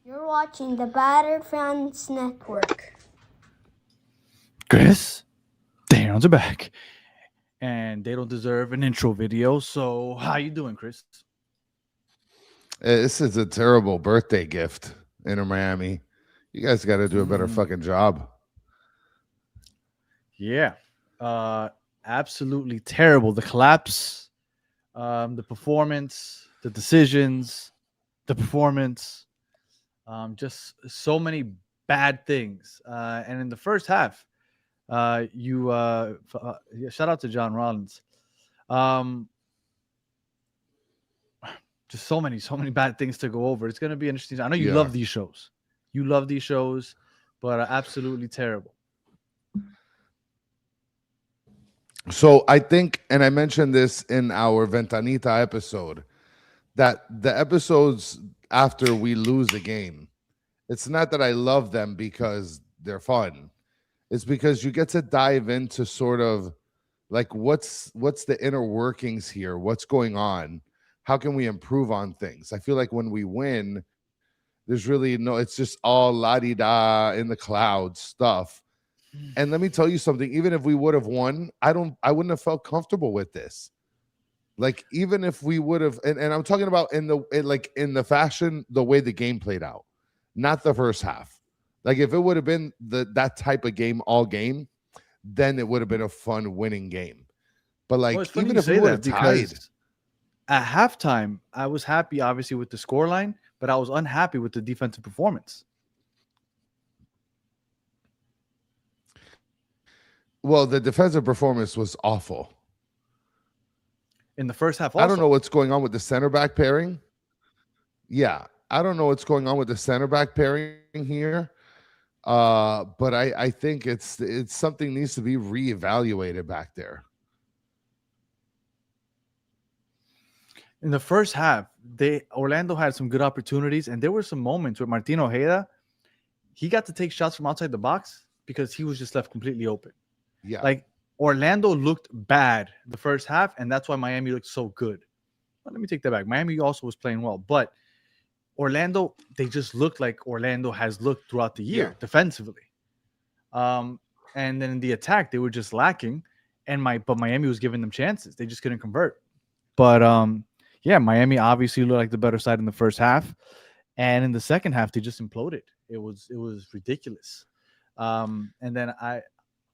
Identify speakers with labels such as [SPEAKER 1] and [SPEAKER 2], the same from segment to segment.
[SPEAKER 1] You're watching the Battered Herons Network.
[SPEAKER 2] Chris, the Herons are back, and they don't deserve an intro video. So, how you doing, Chris?
[SPEAKER 3] This is a terrible birthday gift in Miami. You guys got to do a better fucking job.
[SPEAKER 2] Yeah, uh, absolutely terrible. The collapse, the performance, the decisions, the performance, just so many bad things. And in the first half, yeah, shout out to John Rollins. Um, just so many bad things to go over. It's going to be interesting. I know you
[SPEAKER 3] Yeah.
[SPEAKER 2] love these shows. You love these shows, but absolutely terrible.
[SPEAKER 3] So I think, and I mentioned this in our Ventanita episode, that the episodes after we lose a game, it's not that I love them because they're fun. It's because you get to dive into sort of like what's the inner workings here, what's going on, how can we improve on things. I feel like when we win, there's really no, it's just all la-di-da in the clouds stuff. And let me tell you something, even if we would have won, I wouldn't have felt comfortable with this. Like even if we would have, and I'm talking about in the fashion, the way the game played out, not the first half. Like if it would have been that type of game all game, then it would have been a fun winning game. But like
[SPEAKER 2] Well, it's funny
[SPEAKER 3] even
[SPEAKER 2] you
[SPEAKER 3] if we
[SPEAKER 2] say
[SPEAKER 3] would
[SPEAKER 2] that
[SPEAKER 3] have tied,
[SPEAKER 2] because at halftime, I was happy, obviously, with the scoreline, but I was unhappy with the defensive performance.
[SPEAKER 3] well, the defensive performance was awful.
[SPEAKER 2] In the first half,
[SPEAKER 3] I don't know
[SPEAKER 2] also.
[SPEAKER 3] what's going on with the center back pairing. Yeah, I don't know what's going on with the center back pairing here. But I think it's something needs to be reevaluated back there.
[SPEAKER 2] In the first half, Orlando had some good opportunities, and there were some moments where Martino Ojeda, he got to take shots from outside the box because he was just left completely open.
[SPEAKER 3] Yeah.
[SPEAKER 2] Like Orlando looked bad the first half, and that's why Miami looked so good. Well, let me take that back. Miami also was playing well, but Orlando, they just looked like Orlando has looked throughout the year defensively. And then in the attack, they were just lacking, but Miami was giving them chances. They just couldn't convert. But yeah, Miami obviously looked like the better side in the first half, and in the second half, they just imploded. It was ridiculous. And then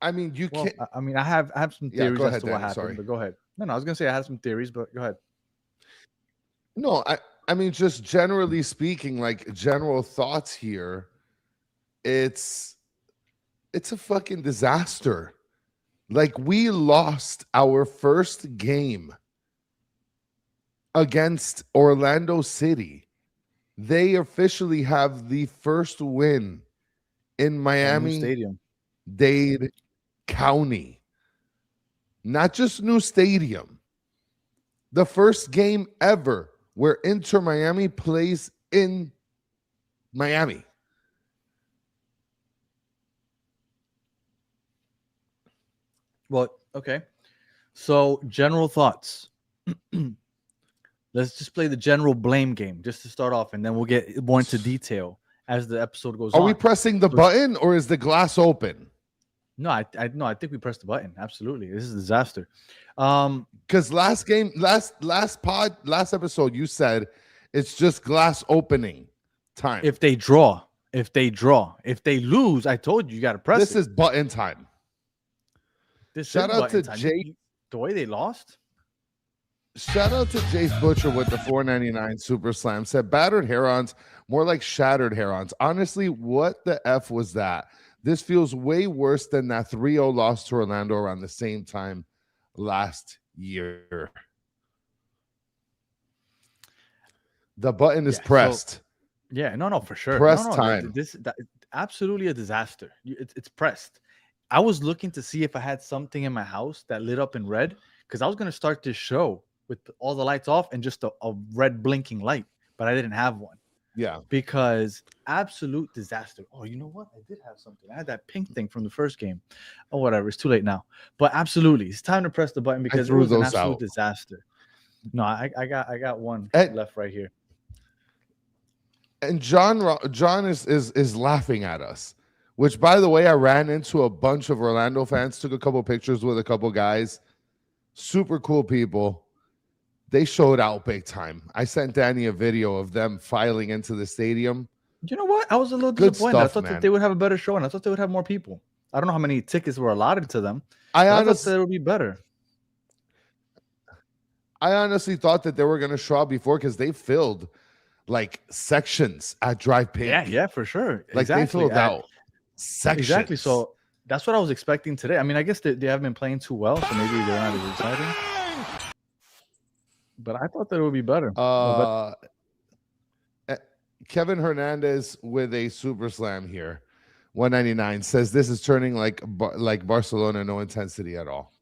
[SPEAKER 3] I mean, you can't.
[SPEAKER 2] I mean, I have some
[SPEAKER 3] Yeah,
[SPEAKER 2] theories
[SPEAKER 3] go
[SPEAKER 2] as
[SPEAKER 3] ahead,
[SPEAKER 2] to what
[SPEAKER 3] Danny.
[SPEAKER 2] happened,
[SPEAKER 3] Sorry.
[SPEAKER 2] but go ahead. No, I was gonna say I had some theories, but go ahead.
[SPEAKER 3] No, I mean, just generally speaking, like general thoughts here. It's a fucking disaster. Like we lost our first game against Orlando City. They officially have the first win in
[SPEAKER 2] That new
[SPEAKER 3] Miami
[SPEAKER 2] stadium.
[SPEAKER 3] Dade County. Not just new stadium. The first game ever where Inter Miami plays in Miami.
[SPEAKER 2] Well, okay. So general thoughts. Let's just play the general blame game just to start off, and then we'll get more into detail as the episode goes
[SPEAKER 3] Are
[SPEAKER 2] on.
[SPEAKER 3] we pressing the button or is the glass open?
[SPEAKER 2] No, I think we pressed the button. Absolutely, this is a disaster.
[SPEAKER 3] Because last episode, you said it's just glass opening time.
[SPEAKER 2] If they draw, if they lose, I told you you got to press.
[SPEAKER 3] This is button time.
[SPEAKER 2] Shout out to Jay. The way they lost.
[SPEAKER 3] Shout out to Jace Butcher with the $4.99 Super Slam. Said battered herons, more like shattered herons. Honestly, what the F was that? This feels way worse than that 3-0 loss to Orlando around the same time last year. The button is pressed.
[SPEAKER 2] So, no, for sure.
[SPEAKER 3] Press time.
[SPEAKER 2] Absolutely a disaster. It's pressed. I was looking to see if I had something in my house that lit up in red because I was going to start this show with all the lights off and just a red blinking light, but I didn't have one.
[SPEAKER 3] Yeah.
[SPEAKER 2] Because absolute disaster. Oh, you know what? I did have something. I had that pink thing from the first game. Oh, whatever. It's too late now. But absolutely, it's time to press the button because it was an absolute disaster. No, I got one left right here.
[SPEAKER 3] And John is laughing at us. Which, by the way, I ran into a bunch of Orlando fans, took a couple pictures with a couple guys, super cool people. They showed out big time. I sent Danny a video of them filing into the stadium.
[SPEAKER 2] You know what? I was a little
[SPEAKER 3] Good
[SPEAKER 2] disappointed. I
[SPEAKER 3] stuff,
[SPEAKER 2] thought
[SPEAKER 3] man.
[SPEAKER 2] that they would have a better show, and I thought they would have more people. I don't know how many tickets were allotted to them.
[SPEAKER 3] I
[SPEAKER 2] I thought
[SPEAKER 3] honestly,
[SPEAKER 2] that it would be better.
[SPEAKER 3] I honestly thought that they were going to show out before because they filled like sections at Drive Pink.
[SPEAKER 2] Yeah, for sure.
[SPEAKER 3] Like they filled out sections.
[SPEAKER 2] Exactly. So that's what I was expecting today. I mean, I guess they haven't been playing too well, so maybe they're not as exciting. But I thought that it would be better.
[SPEAKER 3] Kevin Hernandez with a super slam here. 199 says this is turning like Barcelona, no intensity at all.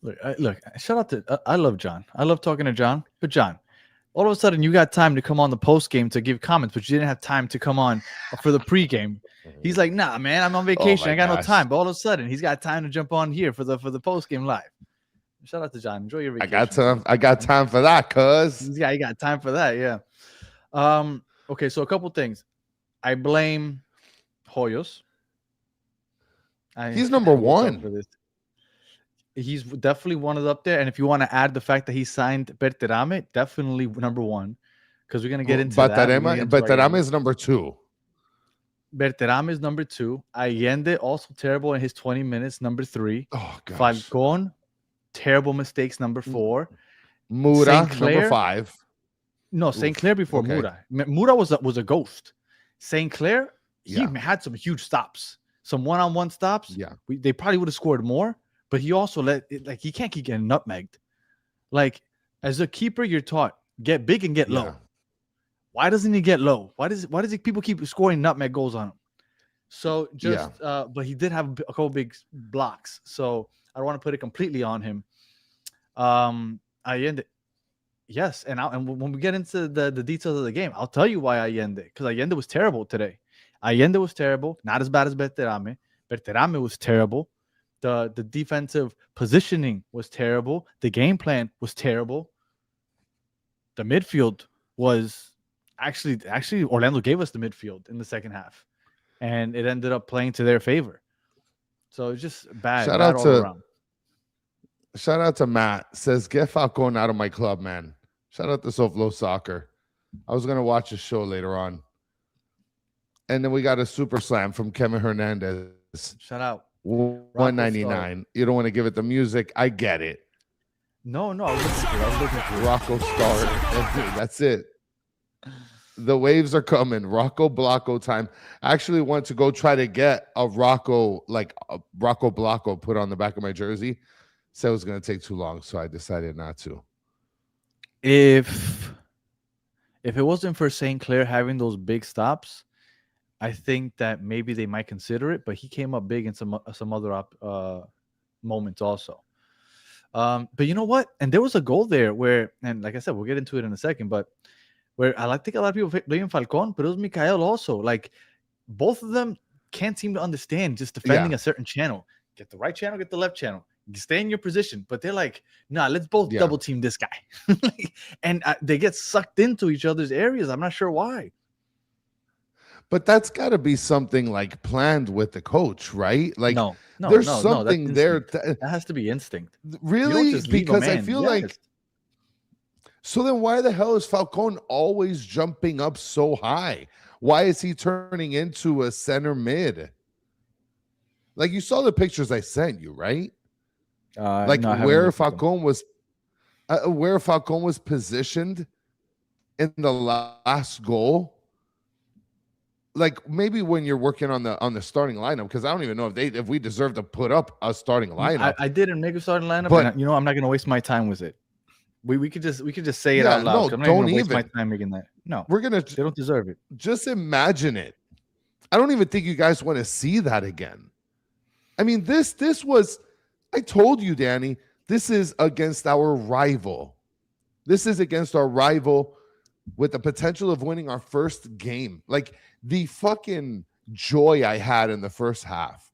[SPEAKER 2] Look, shout out to I love John. I love talking to John. But John, all of a sudden you got time to come on the post game to give comments, but you didn't have time to come on for the pregame. He's like, nah, man, I'm on vacation. I got no time. But all of a sudden he's got time to jump on here for the post game live. Shout out to John. Enjoy your vacation.
[SPEAKER 3] I got time for that, cuz.
[SPEAKER 2] Yeah, you got time for that. Yeah. Okay, so a couple things. I blame Hoyos.
[SPEAKER 3] He's number one
[SPEAKER 2] for this. He's definitely one of up there. And if you want to add the fact that he signed Berterame, definitely number one. Because we're gonna get into
[SPEAKER 3] Berterame is number two.
[SPEAKER 2] Berterame is number two. Allende also terrible in his 20 minutes, number three.
[SPEAKER 3] Oh gosh.
[SPEAKER 2] Falcon, terrible mistakes, number four.
[SPEAKER 3] Mura, number five.
[SPEAKER 2] No, St. Clair before Mura. Mura was a ghost. St. Clair, he had some huge stops, some one-on-one stops.
[SPEAKER 3] Yeah,
[SPEAKER 2] they probably would have scored more, but he also he can't keep getting nutmegged. Like as a keeper, you're taught get big and get low. Why doesn't he get low? Why does people keep scoring nutmeg goals on him? So but he did have a couple big blocks. So I don't want to put it completely on him. Allende. Yes, and when we get into the details of the game, I'll tell you why Allende, because Allende was terrible today. Allende was terrible, not as bad as Berterame. Berterame was terrible. The defensive positioning was terrible. The game plan was terrible. The midfield was actually Orlando gave us the midfield in the second half, and it ended up playing to their favor. So it's just bad.
[SPEAKER 3] Shout out to Matt. Says get Falcon out of my club, man. Shout out to SoFlo Soccer. I was going to watch a show later on. And then we got a super slam from Kevin Hernandez.
[SPEAKER 2] Shout out.
[SPEAKER 3] 199. You don't want to give it the music. I get it.
[SPEAKER 2] No. I was looking for
[SPEAKER 3] Rocco Star. That's it. The waves are coming. Rocco Blocco time. I actually want to go try to get a Rocco Blocco put on the back of my jersey. Said it was going to take too long, so I decided not to.
[SPEAKER 2] If it wasn't for St. Clair having those big stops, I think that maybe they might consider it. But he came up big in some other moments also. But you know what? And there was a goal there where, and like I said, we'll get into it in a second, but where I think a lot of people blame Falcon, but it was Mikael also. Like both of them can't seem to understand just defending a certain channel. Get the right channel, get the left channel. Stay in your position, but they're like, nah, let's both double team this guy. And they get sucked into each other's areas. I'm not sure why.
[SPEAKER 3] But that's got to be something like planned with the coach, right? Like, there's something there.
[SPEAKER 2] That has to be instinct.
[SPEAKER 3] Really? Because I feel like. So then why the hell is Falcon always jumping up so high? Why is he turning into a center mid? Like you saw the pictures I sent you, right? Where Falcon was positioned in the last goal. Like maybe when you're working on the starting lineup, because I don't even know if we deserve to put up a starting lineup.
[SPEAKER 2] I didn't make a starting lineup, but I'm not going to waste my time with it. We could just say it out loud.
[SPEAKER 3] No,
[SPEAKER 2] I'm not going to waste my time making that. No, they don't deserve it.
[SPEAKER 3] Just imagine it. I don't even think you guys want to see that again. I mean, this was. I told you, Danny, this is against our rival. This is against our rival with the potential of winning our first game. Like the fucking joy I had in the first half.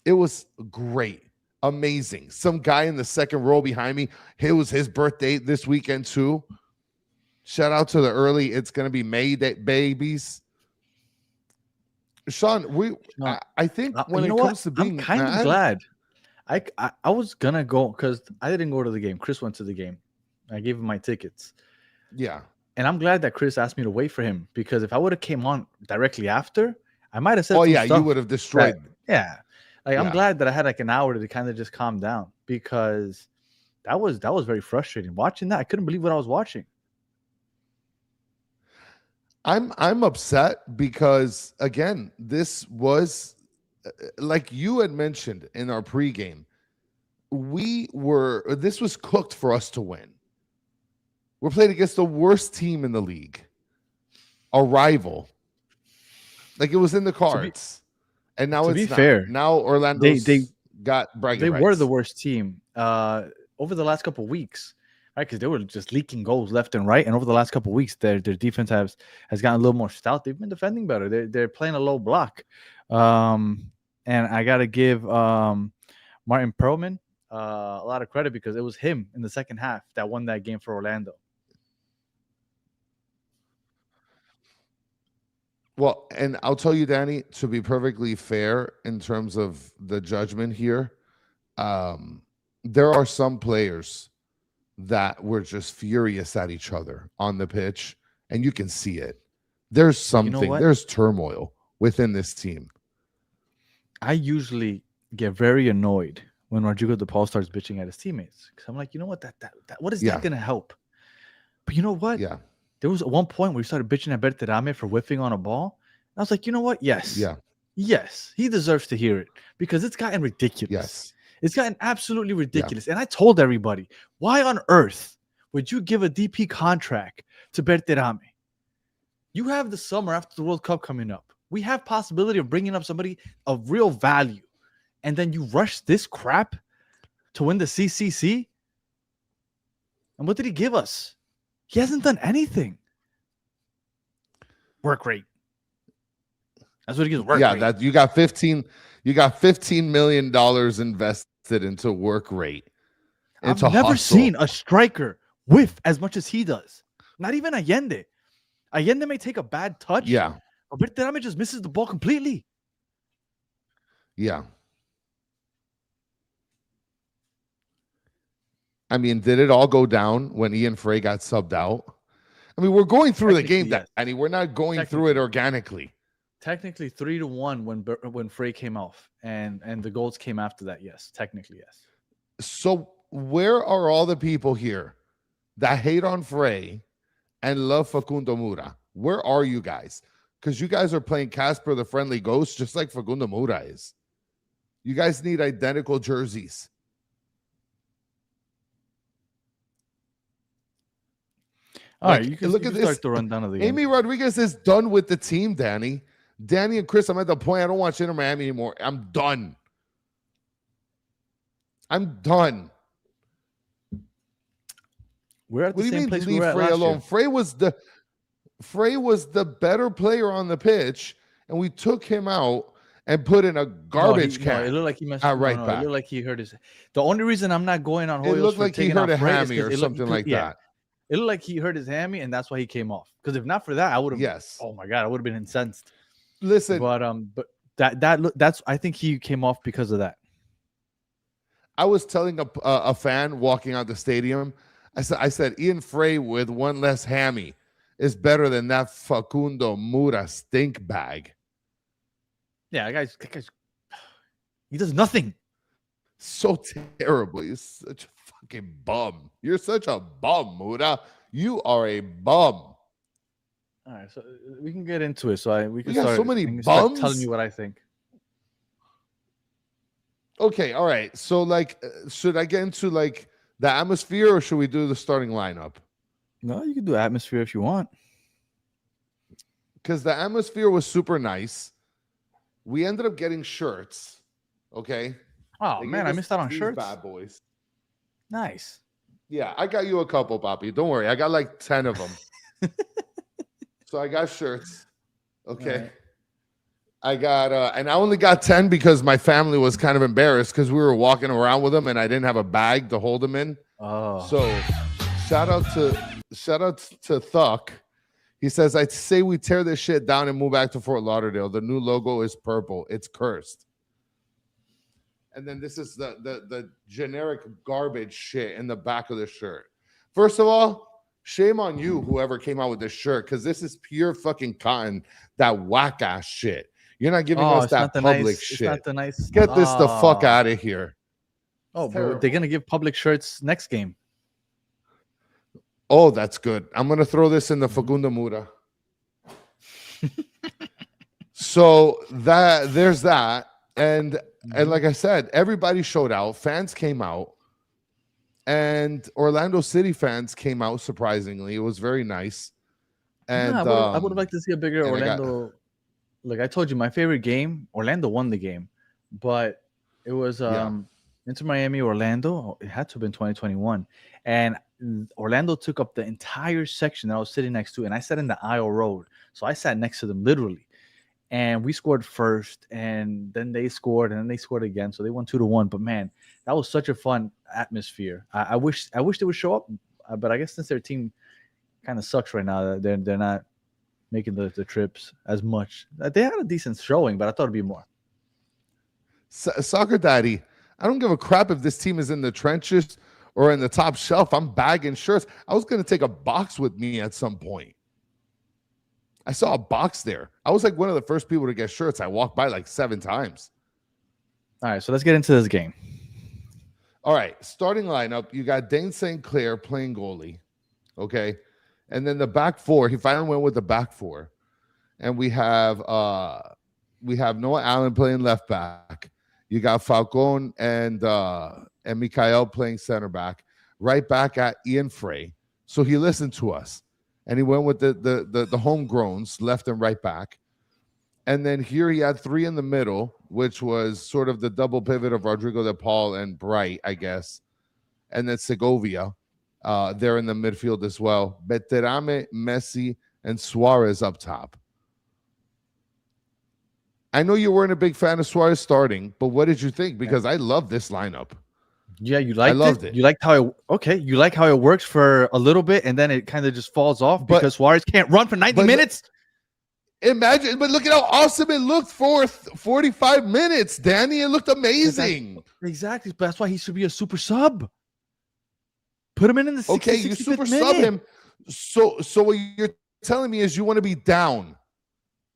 [SPEAKER 3] It was great. Amazing. Some guy in the second row behind me, it was his birthday this weekend too. Shout out to the early. It's gonna be May Day babies. Sean, I think when
[SPEAKER 2] you
[SPEAKER 3] it
[SPEAKER 2] know
[SPEAKER 3] comes
[SPEAKER 2] what?
[SPEAKER 3] to being
[SPEAKER 2] I'm kind
[SPEAKER 3] mad,
[SPEAKER 2] of glad. I was gonna go because I didn't go to the game. Chris went to the game. I gave him my tickets.
[SPEAKER 3] yeah.
[SPEAKER 2] And I'm glad that Chris asked me to wait for him because if I would have came on directly after, I might have said
[SPEAKER 3] Oh
[SPEAKER 2] some
[SPEAKER 3] yeah, you
[SPEAKER 2] stuff
[SPEAKER 3] would have destroyed.
[SPEAKER 2] yeah. Like I'm
[SPEAKER 3] Yeah.
[SPEAKER 2] glad that I had like an hour to kind of just calm down because that was very frustrating. Watching that, I couldn't believe what I was watching.
[SPEAKER 3] I'm upset because again, this was like you had mentioned in our pregame. This was cooked for us to win. We're playing against the worst team in the league, a rival. Like it was in the cards, and now
[SPEAKER 2] to
[SPEAKER 3] it's
[SPEAKER 2] be
[SPEAKER 3] not.
[SPEAKER 2] fair,
[SPEAKER 3] Now Orlando's got bragging
[SPEAKER 2] they
[SPEAKER 3] rights.
[SPEAKER 2] were the worst team over the last couple of weeks, right? Because they were just leaking goals left and right, and over the last couple of weeks, their defense has gotten a little more stout. They've been defending better. They're playing a low block, and I got to give Martin Perlman a lot of credit because it was him in the second half that won that game for Orlando.
[SPEAKER 3] Well, and I'll tell you, Danny, to be perfectly fair in terms of the judgment here, there are some players that were just furious at each other on the pitch, and you can see it. There's something, there's turmoil within this team.
[SPEAKER 2] I usually get very annoyed when Rodrigo De Paul starts bitching at his teammates because I'm like, you know what, that what is that going to help? But you know what?
[SPEAKER 3] Yeah.
[SPEAKER 2] There was at one point where he started bitching at Berterame for whiffing on a ball. And I was like, you know what? Yes.
[SPEAKER 3] Yeah.
[SPEAKER 2] Yes. He deserves to hear it because it's gotten ridiculous.
[SPEAKER 3] Yes.
[SPEAKER 2] It's gotten absolutely ridiculous. Yeah. And I told everybody, why on earth would you give a DP contract to Berterame? You have the summer after the World Cup coming up. We have possibility of bringing up somebody of real value. And then you rush this crap to win the CCC? And what did he give us? He hasn't done anything. Work rate. That's what he gives. Work rate.
[SPEAKER 3] That you got $15 million invested into work rate.
[SPEAKER 2] I've never seen a striker whiff as much as he does. Not even Allende. Allende may take a bad touch.
[SPEAKER 3] Yeah.
[SPEAKER 2] But Berterame just misses the ball completely.
[SPEAKER 3] Yeah. I mean, did it all go down when Ian Frey got subbed out? I mean, we're going through the game, yes. Danny. We're not going through it organically.
[SPEAKER 2] Technically 3-1 when Frey came off, and the goals came after that. Yes, technically, yes.
[SPEAKER 3] So where are all the people here that hate on Frey and love Facundo Mura? Where are you guys? Because you guys are playing Casper the Friendly Ghost just like Facundo Mura is. You guys need identical jerseys.
[SPEAKER 2] All right, you can look at this. Start the rundown of the game.
[SPEAKER 3] Amy Rodriguez is done with the team, Danny. Danny and Chris, I'm at the point I don't watch Inter Miami anymore. I'm done.
[SPEAKER 2] We're at the same place we were at
[SPEAKER 3] Frey
[SPEAKER 2] last
[SPEAKER 3] alone?
[SPEAKER 2] Year.
[SPEAKER 3] Frey was the better player on the pitch, and we took him out and put in a garbage can.
[SPEAKER 2] No, it looked like he messed
[SPEAKER 3] up. Right back.
[SPEAKER 2] It looked like he hurt his. The only reason I'm not going on Hoyos
[SPEAKER 3] it looked
[SPEAKER 2] for
[SPEAKER 3] like he
[SPEAKER 2] taking
[SPEAKER 3] hurt
[SPEAKER 2] off
[SPEAKER 3] a
[SPEAKER 2] Frey
[SPEAKER 3] hammy or something like that.
[SPEAKER 2] It looked like he hurt his hammy, and that's why he came off. Because if not for that, I would have.
[SPEAKER 3] Yes.
[SPEAKER 2] Oh my god, I would have been incensed.
[SPEAKER 3] Listen,
[SPEAKER 2] but that's I think he came off because of that.
[SPEAKER 3] I was telling a fan walking out the stadium, I said Ian Frey with one less hammy is better than that Facundo Mura stink bag.
[SPEAKER 2] Yeah, that guy's he does nothing.
[SPEAKER 3] So terrible. You're such a fucking bum. You're such a bum, Mura. You are a bum.
[SPEAKER 2] All right, so we can get into it. So we can
[SPEAKER 3] got
[SPEAKER 2] start,
[SPEAKER 3] so many bums
[SPEAKER 2] telling you what I think.
[SPEAKER 3] Okay, all right. So, like, should I get into like the atmosphere, or should we do the starting lineup?
[SPEAKER 2] No, you can do atmosphere if you want.
[SPEAKER 3] Because the atmosphere was super nice. We ended up getting shirts. Okay.
[SPEAKER 2] Oh man, I missed out on shirts.
[SPEAKER 3] Bad boys.
[SPEAKER 2] Nice.
[SPEAKER 3] Yeah, I got you a couple, Papi. Don't worry, I got like 10 of them. So I got shirts. Okay. Right. I got and I only got 10 because my family was kind of embarrassed because we were walking around with them and I didn't have a bag to hold them in.
[SPEAKER 2] Oh.
[SPEAKER 3] So shout out to shout out to Thuck. He says, I'd say we tear this shit down and move back to Fort Lauderdale. The new logo is purple. It's cursed. And then this is the generic garbage shit in the back of the shirt. First of all, shame on you, whoever came out with this shirt, because this is pure fucking cotton, that whack ass shit. You're not giving us that public shit.
[SPEAKER 2] It's not the nice.
[SPEAKER 3] Get this the fuck out of here.
[SPEAKER 2] Oh, but they're gonna give public shirts next game.
[SPEAKER 3] Oh, that's good. I'm gonna throw this in the Fagunda Mura. So there's that. And like I said, everybody showed out. Fans came out. And Orlando City fans came out, surprisingly. It was very nice. And
[SPEAKER 2] I would have liked to see a bigger Orlando. Like I told you, my favorite game, Orlando won the game. But it was Inter Miami, Orlando. It had to have been 2021. And Orlando took up the entire section that I was sitting next to. And I sat in the aisle road. So I sat next to them, literally. And we scored first, and then they scored, and then they scored again. So they won 2-1. But man, that was such a fun atmosphere. I wish they would show up, but I guess since their team kind of sucks right now, they're not making the trips as much. They had a decent showing, but I thought it'd be more.
[SPEAKER 3] Soccer Daddy, I don't give a crap if this team is in the trenches or in the top shelf. I'm bagging shirts. I was going to take a box with me at some point. I saw a box there. I was like one of the first people to get shirts. I walked by like 7 times.
[SPEAKER 2] All right, so let's get into this game.
[SPEAKER 3] All right, starting lineup, you got Dane St. Clair playing goalie, okay? And then the back four, he finally went with the back four. And we have Noah Allen playing left back. You got Falcon and Mikael playing center back. Right back at Ian Frey. So he listened to us. And he went with the homegrowns, left and right back. And then here he had 3 in the middle, which was sort of the double pivot of Rodrigo de Paul and Bright, I guess. And then Segovia there in the midfield as well. Beterame, Messi, and Suarez up top. I know you weren't a big fan of Suarez starting, but what did you think? Because I love this lineup.
[SPEAKER 2] Yeah, you liked it?
[SPEAKER 3] I loved it.
[SPEAKER 2] You liked how you like how it works for a little bit, and then it kind of just falls off because Suarez can't run for 90 minutes.
[SPEAKER 3] Imagine, but look at how awesome it looked for 45 minutes, Danny. It looked amazing.
[SPEAKER 2] Exactly. But that's why he should be a super sub. Put him in the 60th,
[SPEAKER 3] okay, you super
[SPEAKER 2] minute.
[SPEAKER 3] sub him. So what you're telling me is you want to be down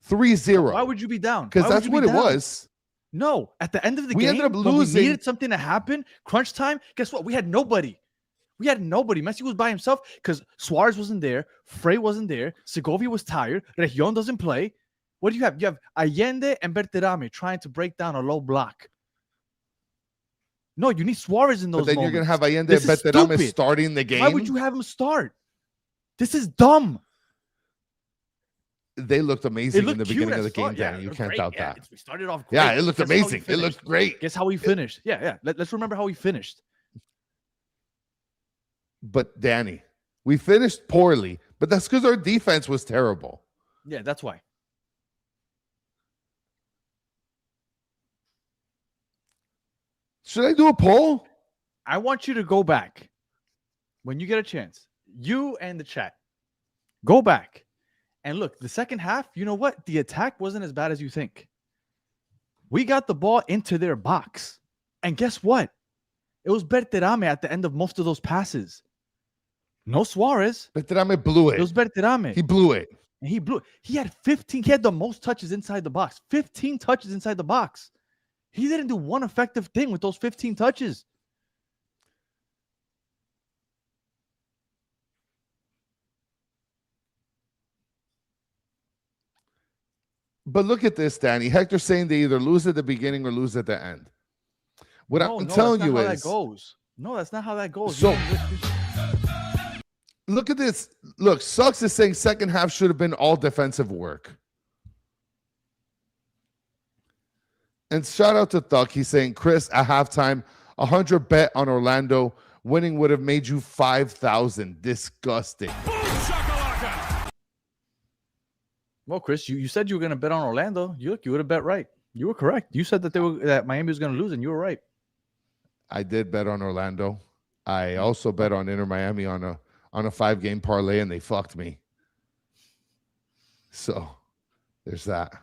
[SPEAKER 3] 3-0.
[SPEAKER 2] Why would you be down?
[SPEAKER 3] Because that's what it was.
[SPEAKER 2] No, at the end of the game,
[SPEAKER 3] we ended up losing.
[SPEAKER 2] We needed something to happen. Crunch time. Guess what? We had nobody. Messi was by himself because Suarez wasn't there. Frey wasn't there. Segovia was tired. Region doesn't play. What do you have? You have Allende and Berterame trying to break down a low block. No, you need Suarez in those moments.
[SPEAKER 3] But then you're going to have Allende and Berterame starting the game?
[SPEAKER 2] Why would you have him start? This is dumb.
[SPEAKER 3] They looked amazing in the beginning of the game, Danny. You can't doubt that.
[SPEAKER 2] We started off great.
[SPEAKER 3] Yeah, it looked amazing. It looked great.
[SPEAKER 2] Guess how he finished? Yeah. Let's remember how he finished.
[SPEAKER 3] But, Danny, we finished poorly, but that's because our defense was terrible.
[SPEAKER 2] Yeah, that's why.
[SPEAKER 3] Should I do a poll?
[SPEAKER 2] I want you to go back when you get a chance. You and the chat. Go back. And look, the second half, you know what? The attack wasn't as bad as you think. We got the ball into their box. And guess what? It was Berterame at the end of most of those passes. No Suarez.
[SPEAKER 3] Berterame blew it.
[SPEAKER 2] It was Berterame.
[SPEAKER 3] He blew it.
[SPEAKER 2] And he blew it. He had 15. He had the most touches inside the box. 15 touches inside the box. He didn't do one effective thing with those 15 touches.
[SPEAKER 3] But look at this, Danny. Hector's saying they either lose at the beginning or lose at the end. What I'm telling you is
[SPEAKER 2] that goes. No, that's not how that goes.
[SPEAKER 3] So look at this. Look, Sucks is saying second half should have been all defensive work. And shout out to Thuck. He's saying, Chris, at halftime, 100 bet on Orlando. Winning would have made you 5,000. Disgusting.
[SPEAKER 2] Well, Chris, you said you were going to bet on Orlando. You would have bet right. You were correct. You said that Miami was going to lose, and you were right.
[SPEAKER 3] I did bet on Orlando. I also bet on Inter Miami on on a 5-game parlay, and they fucked me. So there's that.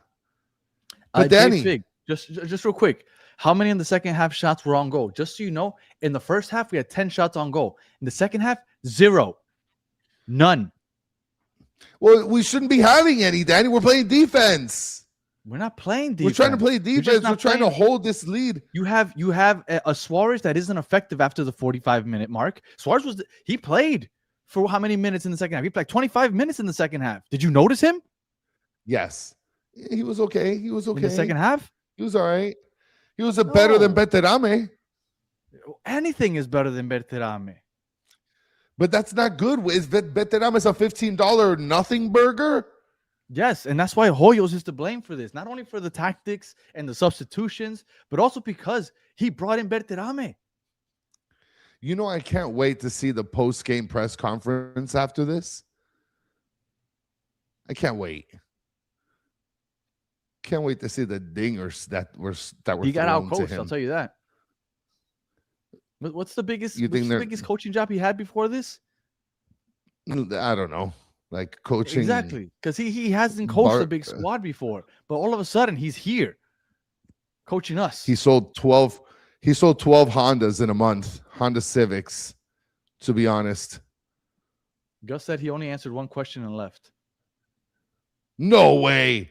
[SPEAKER 3] But Danny,
[SPEAKER 2] Fig, just real quick, how many in the second half shots were on goal? Just so you know, in the first half we had 10 shots on goal. In the second half, 0, none.
[SPEAKER 3] well, we shouldn't be having any, Danny. We're playing defense.
[SPEAKER 2] We're not playing defense.
[SPEAKER 3] We're trying to play defense. We're trying to hold this lead.
[SPEAKER 2] You have a Suarez that isn't effective after the 45-minute mark. Suarez he played for how many minutes in the second half? He played 25 minutes in the second half. Did you notice him?
[SPEAKER 3] Yes. He was okay. He was okay.
[SPEAKER 2] In the second half?
[SPEAKER 3] He was all right. He was better than Berterame.
[SPEAKER 2] Anything is better than Berterame.
[SPEAKER 3] But that's not good. Is Berterame a $15 nothing burger?
[SPEAKER 2] Yes, and that's why Hoyos is to blame for this. Not only for the tactics and the substitutions, but also because he brought in Berterame.
[SPEAKER 3] You know, I can't wait to see the post-game press conference after this. I can't wait. Can't wait to see the dingers that were
[SPEAKER 2] He got out
[SPEAKER 3] thrown to
[SPEAKER 2] coached.
[SPEAKER 3] him.
[SPEAKER 2] I'll tell you that. What's the biggest?
[SPEAKER 3] You think
[SPEAKER 2] what's the biggest coaching job he had before this?
[SPEAKER 3] I don't know, like coaching.
[SPEAKER 2] Exactly, because he hasn't coached a big squad before, but all of a sudden he's here, coaching us.
[SPEAKER 3] He sold 12. He sold 12 Hondas in a month. Honda Civics, to be honest.
[SPEAKER 2] Gus said he only answered one question and left.
[SPEAKER 3] No way.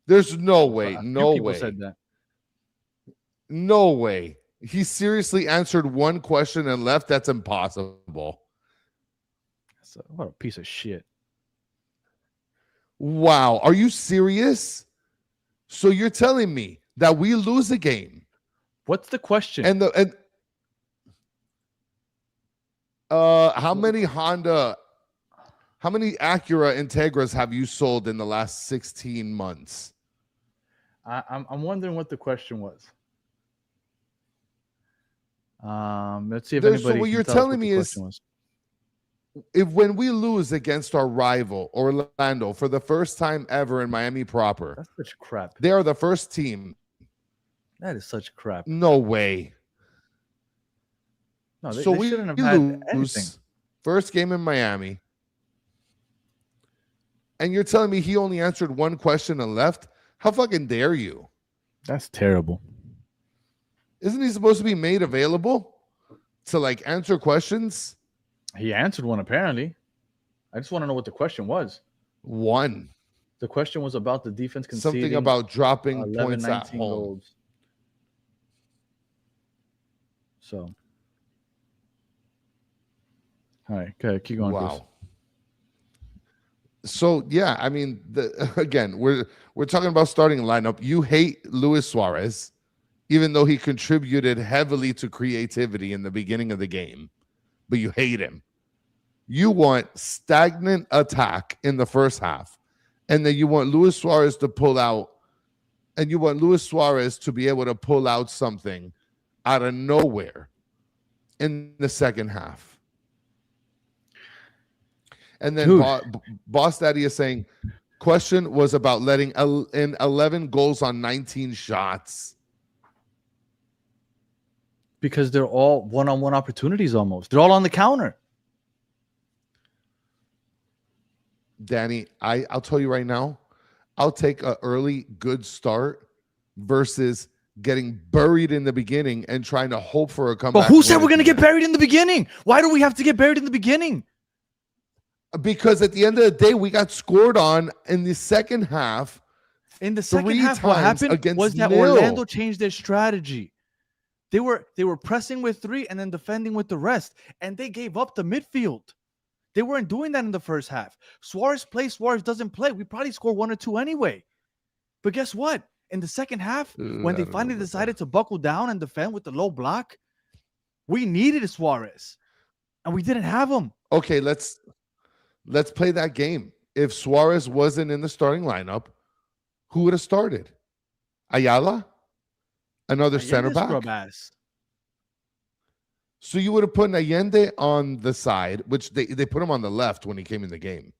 [SPEAKER 3] There's no way. No
[SPEAKER 2] people
[SPEAKER 3] way.
[SPEAKER 2] Said that.
[SPEAKER 3] No way. He seriously answered one question and left. That's impossible.
[SPEAKER 2] What a piece of shit.
[SPEAKER 3] Wow. Are you serious? So you're telling me that we lose a game?
[SPEAKER 2] What's the question?
[SPEAKER 3] And how many Acura Integras have you sold in the last 16 months?
[SPEAKER 2] I'm wondering what the question was. Let's see if
[SPEAKER 3] So
[SPEAKER 2] anybody.
[SPEAKER 3] what you're telling me is, if when we lose against our rival Orlando for the first time ever in Miami proper,
[SPEAKER 2] that's such crap.
[SPEAKER 3] They are the first team.
[SPEAKER 2] That is such crap.
[SPEAKER 3] No way.
[SPEAKER 2] No,
[SPEAKER 3] so
[SPEAKER 2] they shouldn't have had anything.
[SPEAKER 3] First game in Miami. And you're telling me he only answered one question and left? How fucking dare you?
[SPEAKER 2] That's terrible.
[SPEAKER 3] Isn't he supposed to be made available to like answer questions?
[SPEAKER 2] He answered one apparently. I just want to know what the question was.
[SPEAKER 3] One.
[SPEAKER 2] The question was about the defense conceding
[SPEAKER 3] something about dropping
[SPEAKER 2] 11,
[SPEAKER 3] points at home.
[SPEAKER 2] Goals. So, all right, okay, keep going.
[SPEAKER 3] Wow.
[SPEAKER 2] Chris.
[SPEAKER 3] So yeah, I mean, again, we're talking about starting lineup. You hate Luis Suarez, even though he contributed heavily to creativity in the beginning of the game, but you hate him. You want stagnant attack in the first half, and then you want Luis Suarez to pull out, and you want Luis Suarez to be able to pull out something out of nowhere in the second half. And then Boss Daddy is saying, question was about letting in 11 goals on 19 shots.
[SPEAKER 2] Because they're all one-on-one opportunities almost. They're all on the counter.
[SPEAKER 3] Danny, I'll tell you right now, I'll take an early good start versus getting buried in the beginning and trying to hope for a comeback.
[SPEAKER 2] But who said we're going to get buried in the beginning? Why do we have to get buried in the beginning?
[SPEAKER 3] Because at the end of the day, we got scored on in the second half.
[SPEAKER 2] In the second half, what happened was that Orlando changed their strategy. They were pressing with 3 and then defending with the rest, and they gave up the midfield. They weren't doing that in the first half. Suarez plays, Suarez doesn't play. We probably score 1 or 2 anyway. But guess what? In the second half, when they finally decided to buckle down and defend with the low block, we needed Suarez, and we didn't have him.
[SPEAKER 3] Okay, let's play that game. If Suarez wasn't in the starting lineup, who would have started? Ayala? Another center back? So you would have put Allende on the side, which they put him on the left when he came in the game.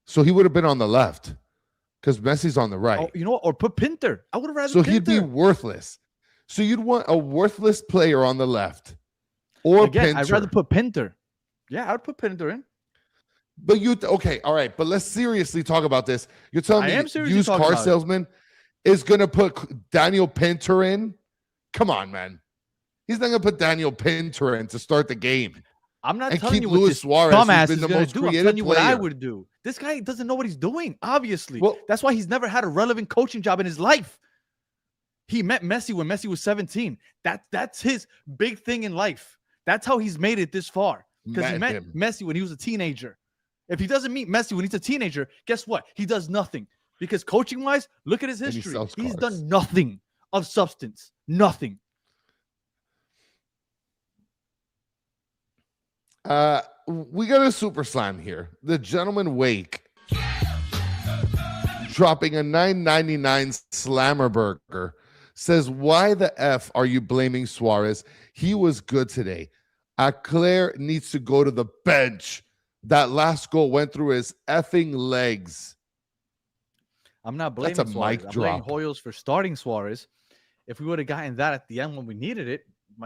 [SPEAKER 3] So he would have been on the left because Messi's on the right.
[SPEAKER 2] Oh, you know what? Or put Pinter. I would have rather
[SPEAKER 3] So
[SPEAKER 2] Pinter.
[SPEAKER 3] He'd be worthless. So you'd want a worthless player on the left. Or
[SPEAKER 2] Again,
[SPEAKER 3] Pinter.
[SPEAKER 2] I'd rather put Pinter. Yeah, I'd put Pinter in.
[SPEAKER 3] But okay, all right. But let's seriously talk about this. You're telling
[SPEAKER 2] I
[SPEAKER 3] me
[SPEAKER 2] am seriously
[SPEAKER 3] used
[SPEAKER 2] talking
[SPEAKER 3] car
[SPEAKER 2] about it.
[SPEAKER 3] salesman is going to put Daniel Pinter in? Come on, man. He's not going to put Daniel Pinter in to start the game.
[SPEAKER 2] I'm not
[SPEAKER 3] And
[SPEAKER 2] telling
[SPEAKER 3] keep
[SPEAKER 2] you what
[SPEAKER 3] Luis
[SPEAKER 2] this
[SPEAKER 3] Suarez, who's
[SPEAKER 2] dumbass
[SPEAKER 3] been
[SPEAKER 2] is
[SPEAKER 3] the
[SPEAKER 2] going to
[SPEAKER 3] most
[SPEAKER 2] do. I'm
[SPEAKER 3] creative
[SPEAKER 2] telling you what I
[SPEAKER 3] player.
[SPEAKER 2] would do. This guy doesn't know what he's doing, obviously.
[SPEAKER 3] Well-
[SPEAKER 2] That's why he's never had a relevant coaching job in his life. He met Messi when Messi was 17. That's his big thing in life. That's how he's made it this far. Because he met
[SPEAKER 3] him.
[SPEAKER 2] Messi when he was a teenager. If he doesn't meet Messi when he's a teenager, guess what? He does nothing. Because coaching-wise, look at his
[SPEAKER 3] And he
[SPEAKER 2] history.
[SPEAKER 3] sells
[SPEAKER 2] He's
[SPEAKER 3] cars.
[SPEAKER 2] done nothing of substance. Nothing.
[SPEAKER 3] We got a super slam here. The gentleman Wake dropping a $9.99 slammer burger says, why the F are you blaming Suarez? He was good today. Claire needs to go to the bench. That last goal went through his effing legs.
[SPEAKER 2] I'm not blaming
[SPEAKER 3] That's a
[SPEAKER 2] Suarez.
[SPEAKER 3] mic
[SPEAKER 2] I'm blaming
[SPEAKER 3] drop.
[SPEAKER 2] Hoyos for starting Suarez. If we would have gotten that at the end when we needed it,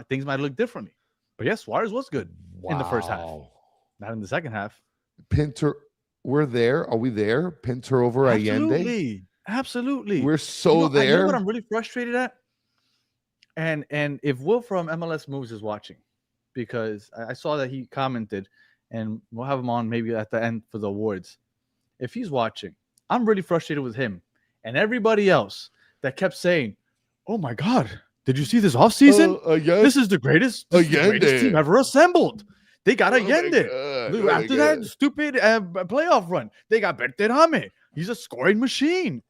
[SPEAKER 2] things might look differently. But yes, Suarez was good in the first half.
[SPEAKER 3] Wow.
[SPEAKER 2] Not in the second half.
[SPEAKER 3] Pinter, we're there. Are we there? Pinter over Allende?
[SPEAKER 2] Absolutely. Absolutely.
[SPEAKER 3] We're so
[SPEAKER 2] You know
[SPEAKER 3] there.
[SPEAKER 2] what I'm really frustrated at? And if Will from MLS Moves is watching, because I saw that he commented, and we'll have him on maybe at the end for the awards. If he's watching, I'm really frustrated with him and everybody else that kept saying, "Oh my God, did you see this offseason? This is the greatest team ever assembled. They got Allende. After that stupid playoff run, they got Battered Herons. He's a scoring machine.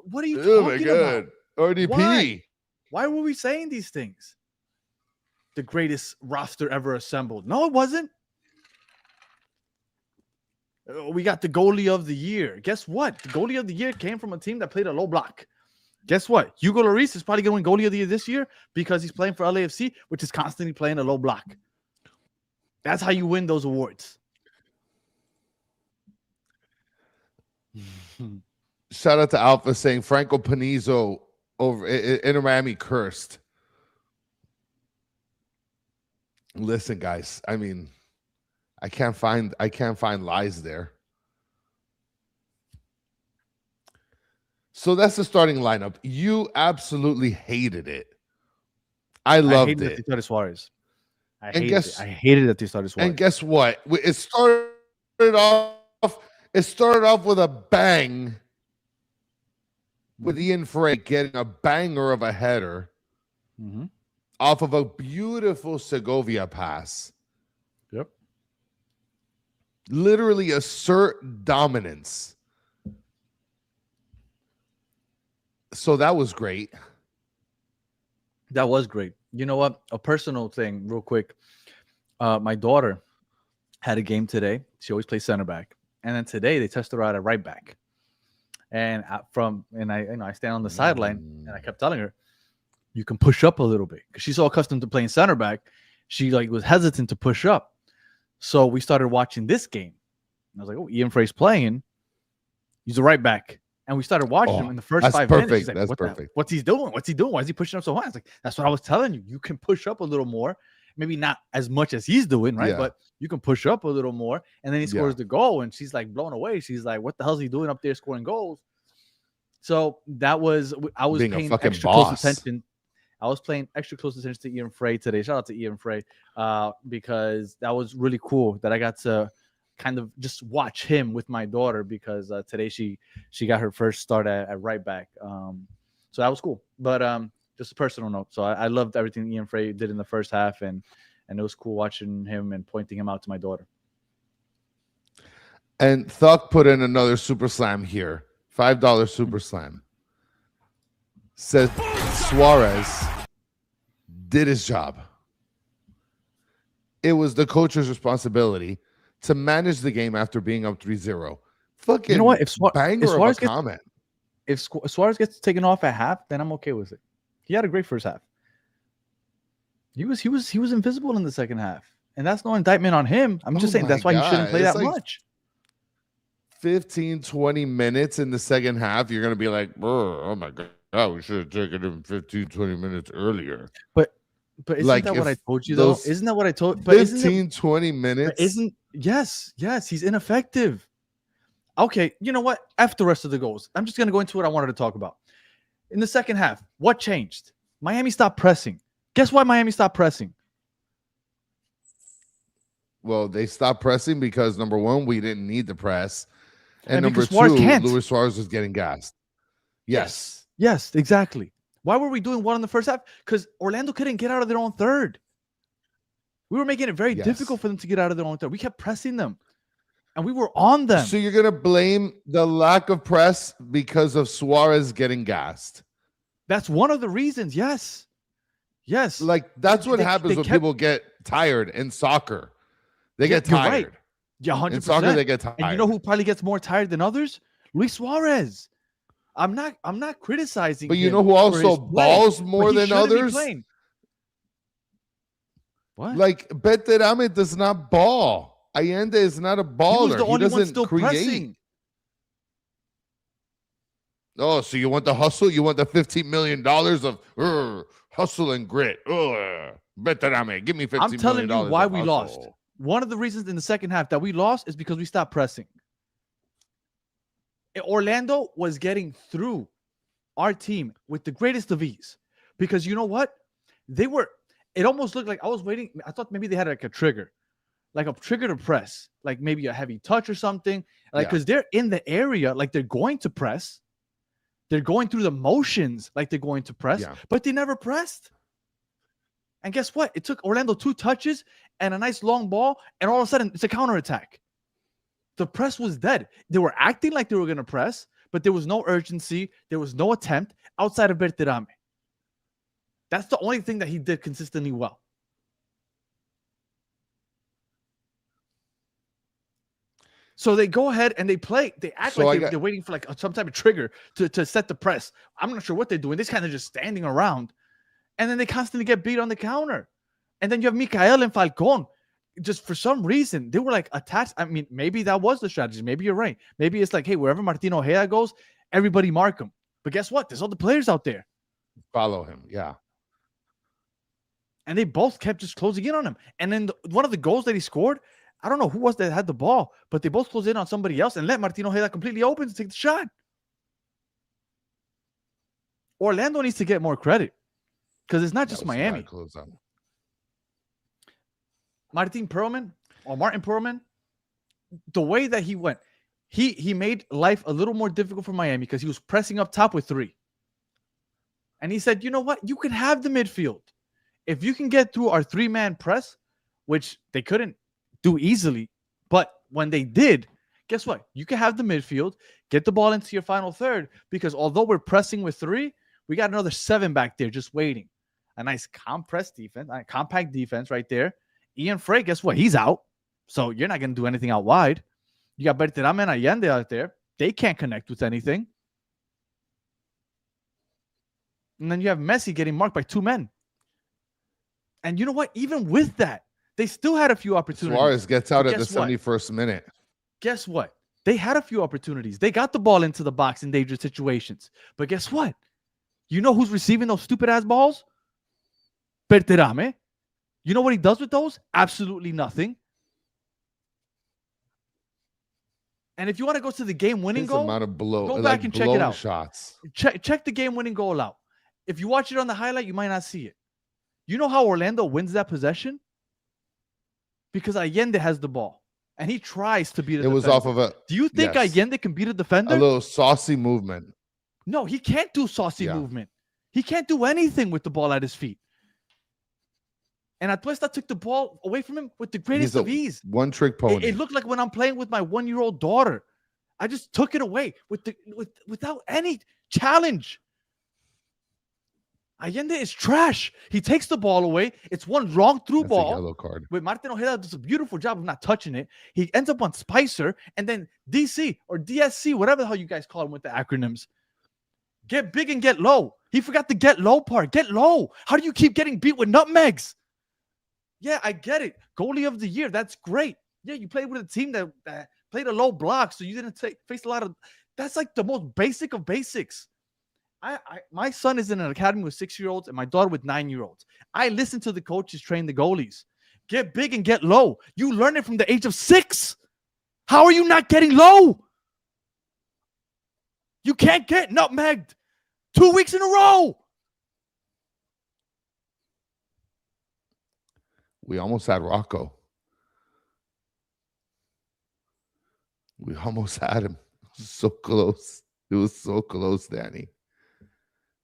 [SPEAKER 2] What are you talking about?
[SPEAKER 3] RDP.
[SPEAKER 2] Why were we saying these things? The greatest roster ever assembled. No, it wasn't. We got the goalie of the year. Guess what? The goalie of the year came from a team that played a low block. Guess what? Hugo Lloris is probably going to win goalie of the year this year because he's playing for LAFC, which is constantly playing a low block. That's how you win those awards.
[SPEAKER 3] Shout out to Alpha saying Franco Panizo over in Miami cursed. Listen, guys. I mean, I can't find lies there. So that's the starting lineup. You absolutely hated it. I loved
[SPEAKER 2] hated
[SPEAKER 3] it.
[SPEAKER 2] That they started Suarez. I hated that they started Suarez.
[SPEAKER 3] And guess what? It started off with a bang. With Ian Frey getting a banger of a header off of a beautiful Segovia pass.
[SPEAKER 2] Yep.
[SPEAKER 3] Literally assert dominance. So that was great.
[SPEAKER 2] That was great. You know what? A personal thing, real quick. My daughter had a game today. She always plays center back, and then today they tested her out at right back. And I stand on the sideline, and I kept telling her, "You can push up a little bit," because she's so accustomed to playing center back. She was hesitant to push up. So we started watching this game. And I was like, "Oh, Ian Frey's playing. He's a right back." And we started watching him in the first 5 minutes. She's like,
[SPEAKER 3] that's perfect.
[SPEAKER 2] What's he doing? What's he doing? Why is he pushing up so high? I was like, that's what I was telling you. You can push up a little more. Maybe not as much as he's doing, right?
[SPEAKER 3] Yeah.
[SPEAKER 2] But you can push up a little more. And then he scores the goal, and she's like blown away. She's like, what the hell is he doing up there scoring goals? So I was
[SPEAKER 3] Being
[SPEAKER 2] paying
[SPEAKER 3] a fucking
[SPEAKER 2] extra
[SPEAKER 3] boss.
[SPEAKER 2] close attention. I was paying extra close attention to Ian Frey today. Shout out to Ian Frey, because that was really cool that I got to kind of just watch him with my daughter, because today she got her first start at right back. So that was cool. But just a personal note. So I loved everything Ian Frey did in the first half, and it was cool watching him and pointing him out to my daughter.
[SPEAKER 3] And Thuck put in another super slam here. $5 super slam. Says Suarez did his job. It was the coach's responsibility to manage the game after being up 3-0. Fucking,
[SPEAKER 2] you know what?
[SPEAKER 3] If Suarez comment.
[SPEAKER 2] If Suarez gets taken off at half, then I'm okay with it. He had a great first half. He was invisible in the second half, and that's no indictment on him. I'm just saying that's why he shouldn't play that much.
[SPEAKER 3] 15, 20 minutes in the second half, you're going to be like, oh my God, we should have taken him 15, 20 minutes earlier.
[SPEAKER 2] But But isn't
[SPEAKER 3] Like
[SPEAKER 2] that what I
[SPEAKER 3] if
[SPEAKER 2] told you though?
[SPEAKER 3] those
[SPEAKER 2] Isn't that what I told? But isn't it?
[SPEAKER 3] 15, 20
[SPEAKER 2] But
[SPEAKER 3] minutes.
[SPEAKER 2] isn't yes, he's ineffective. Okay, you know what? After the rest of the goals, I'm just gonna go into what I wanted to talk about. In the second half, what changed? Miami stopped pressing. Guess why Miami stopped pressing?
[SPEAKER 3] Well, they stopped pressing because number one, we didn't need the press. And number
[SPEAKER 2] because Suarez
[SPEAKER 3] two,
[SPEAKER 2] can't.
[SPEAKER 3] Luis Suarez was getting gassed. Yes.
[SPEAKER 2] Yes, exactly. Why were we doing one in the first half? Because Orlando couldn't get out of their own third. We were making it very difficult for them to get out of their own third. We kept pressing them, and we were on them.
[SPEAKER 3] So you're going to blame the lack of press because of Suarez getting gassed?
[SPEAKER 2] That's one of the reasons. Yes.
[SPEAKER 3] Like, that's what happens when people get tired in soccer. They get tired.
[SPEAKER 2] Right. Yeah, 100%.
[SPEAKER 3] In soccer, they get tired.
[SPEAKER 2] And you know who probably gets more tired than others? Luis Suarez. I'm not criticizing
[SPEAKER 3] But
[SPEAKER 2] him.
[SPEAKER 3] you know who also balls more than others?
[SPEAKER 2] What?
[SPEAKER 3] Like, Batterame does not ball. Allende is not a baller.
[SPEAKER 2] He was the only one still
[SPEAKER 3] create.
[SPEAKER 2] pressing.
[SPEAKER 3] Oh, so you want the hustle? You want the $15 million of hustle and grit? Batterame, give me $15 million.
[SPEAKER 2] I'm telling you why we lost. One of the reasons in the second half that we lost is because we stopped pressing. Orlando was getting through our team with the greatest of ease because you know what? It almost looked like I was waiting. I thought maybe they had like a trigger to press, like maybe a heavy touch or something. Like, because they're in the area, like they're going to press. They're going through the motions like they're going to press, but they never pressed. And guess what? It took Orlando 2 touches and a nice long ball, and all of a sudden it's a counterattack. The press was dead. They were acting like they were going to press, but there was no urgency. There was no attempt outside of Batterame. That's the only thing that he did consistently well. So they go ahead and they play. They act like they're waiting for like some type of trigger to set the press. I'm not sure what they're doing. They're kind of just standing around. And then they constantly get beat on the counter. And then you have Mikael and Falcon. Just for some reason, they were like attached. I mean, maybe that was the strategy. Maybe you're right. Maybe it's like, hey, wherever Martin Ojeda goes, everybody mark him. But guess what? There's all the players out there.
[SPEAKER 3] Follow him, yeah.
[SPEAKER 2] And they both kept just closing in on him. And then one of the goals that he scored, I don't know who was that had the ball, but they both closed in on somebody else and let Martin Ojeda completely open to take the shot. Orlando needs to get more credit because it's not just Miami. Martin Perlman, the way that he went, he made life a little more difficult for Miami because he was pressing up top with 3. And he said, you know what? You can have the midfield. If you can get through our 3-man press, which they couldn't do easily, but when they did, guess what? You can have the midfield, get the ball into your final third, because although we're pressing with 3, we got another 7 back there just waiting. A nice compact defense right there. Ian Frey, guess what? He's out. So you're not going to do anything out wide. You got Batterame and Allende out there. They can't connect with anything. And then you have Messi getting marked by 2 men. And you know what? Even with that, they still had a few opportunities.
[SPEAKER 3] Suarez gets out at the 71st minute.
[SPEAKER 2] Guess what? They had a few opportunities. They got the ball into the box in dangerous situations. But guess what? You know who's receiving those stupid-ass balls? Batterame. You know what he does with those? Absolutely nothing. And if you want to go to the game-winning goal, go back and check it out.
[SPEAKER 3] Shots.
[SPEAKER 2] Check the game-winning goal out. If you watch it on the highlight, you might not see it. You know how Orlando wins that possession? Because Allende has the ball. And he tries to beat a defender.
[SPEAKER 3] It was off of a...
[SPEAKER 2] Do you think Allende can beat a defender?
[SPEAKER 3] A little saucy movement.
[SPEAKER 2] No, he can't do saucy movement. He can't do anything with the ball at his feet. And Atuesta took the ball away from him with the greatest of ease.
[SPEAKER 3] One-trick pony.
[SPEAKER 2] It looked like when I'm playing with my 1-year-old daughter. I just took it away without any challenge. Allende is trash. He takes the ball away. It's one wrong through ball.
[SPEAKER 3] A yellow card.
[SPEAKER 2] With Martin Ojeda does a beautiful job of not touching it. He ends up on Spicer, and then DC or DSC, whatever the hell you guys call them with the acronyms. Get big and get low. He forgot the get low part. Get low. How do you keep getting beat with nutmegs? Yeah, I get it. Goalie of the year. That's great. Yeah, you played with a team that played a low block, so you didn't face a lot of... That's like the most basic of basics. My son is in an academy with 6-year-olds and my daughter with 9-year-olds. I listen to the coaches train the goalies. Get big and get low. You learn it from the age of 6. How are you not getting low? You can't get nutmegged 2 weeks in a row.
[SPEAKER 3] We almost had Rocco. We almost had him. So close. It was so close, Danny.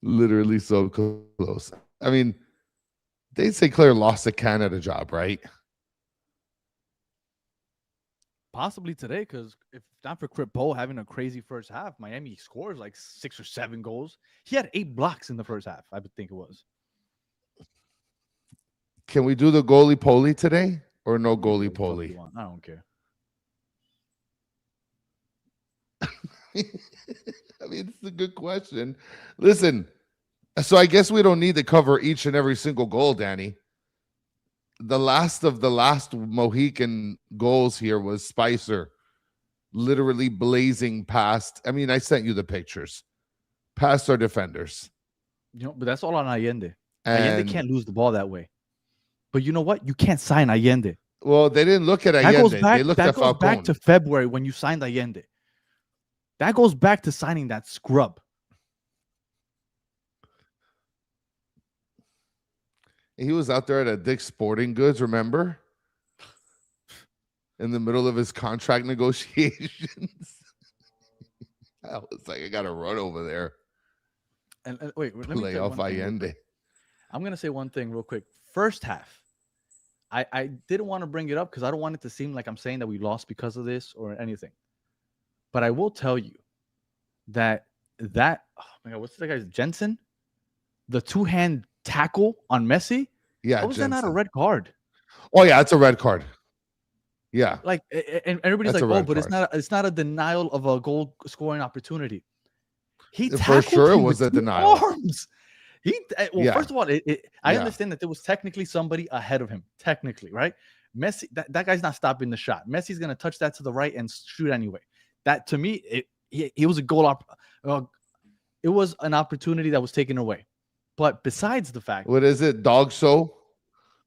[SPEAKER 3] Literally so close. I mean, they say Claire lost a Canada job, right?
[SPEAKER 2] Possibly today, because if not for Kripo having a crazy first half, Miami scores like 6 or 7 goals. He had 8 blocks in the first half, I would think it was.
[SPEAKER 3] Can we do the goalie poly today or no goalie poly?
[SPEAKER 2] I don't care.
[SPEAKER 3] I mean, it's a good question. Listen, so I guess we don't need to cover each and every single goal, Danny. The last of the last Mohican goals here was Spicer literally blazing past. I mean, I sent you the pictures. Past our defenders.
[SPEAKER 2] But that's all on Allende.
[SPEAKER 3] And
[SPEAKER 2] Allende can't lose the ball that way. But you know what? You can't sign Allende.
[SPEAKER 3] Well, they didn't look at Allende. They looked at Falcone.
[SPEAKER 2] Back to February when you signed Allende. That goes back to signing that scrub.
[SPEAKER 3] He was out there at a Dick's Sporting Goods, remember? In the middle of his contract negotiations. I was like, I got to run over there.
[SPEAKER 2] And wait, let me
[SPEAKER 3] play off Allende.
[SPEAKER 2] I'm going to say one thing real quick. First half, I didn't want to bring it up because I don't want it to seem like I'm saying that we lost because of this or anything. But I will tell you that oh my God, what's that guy's Jensen? The 2-hand tackle on Messi.
[SPEAKER 3] Yeah,
[SPEAKER 2] how was that not a red card?
[SPEAKER 3] Oh yeah, it's a red card. Yeah,
[SPEAKER 2] like, and everybody's
[SPEAKER 3] that's
[SPEAKER 2] like, oh, but it's not a denial of a goal scoring opportunity. He
[SPEAKER 3] for sure it was a denial.
[SPEAKER 2] Arms. First of all, I understand that there was technically somebody ahead of him, technically, right? Messi, that guy's not stopping the shot. Messi's gonna touch that to the right and shoot anyway. That to me, it was a goal. It was an opportunity that was taken away. But besides the fact,
[SPEAKER 3] what is it, dog show?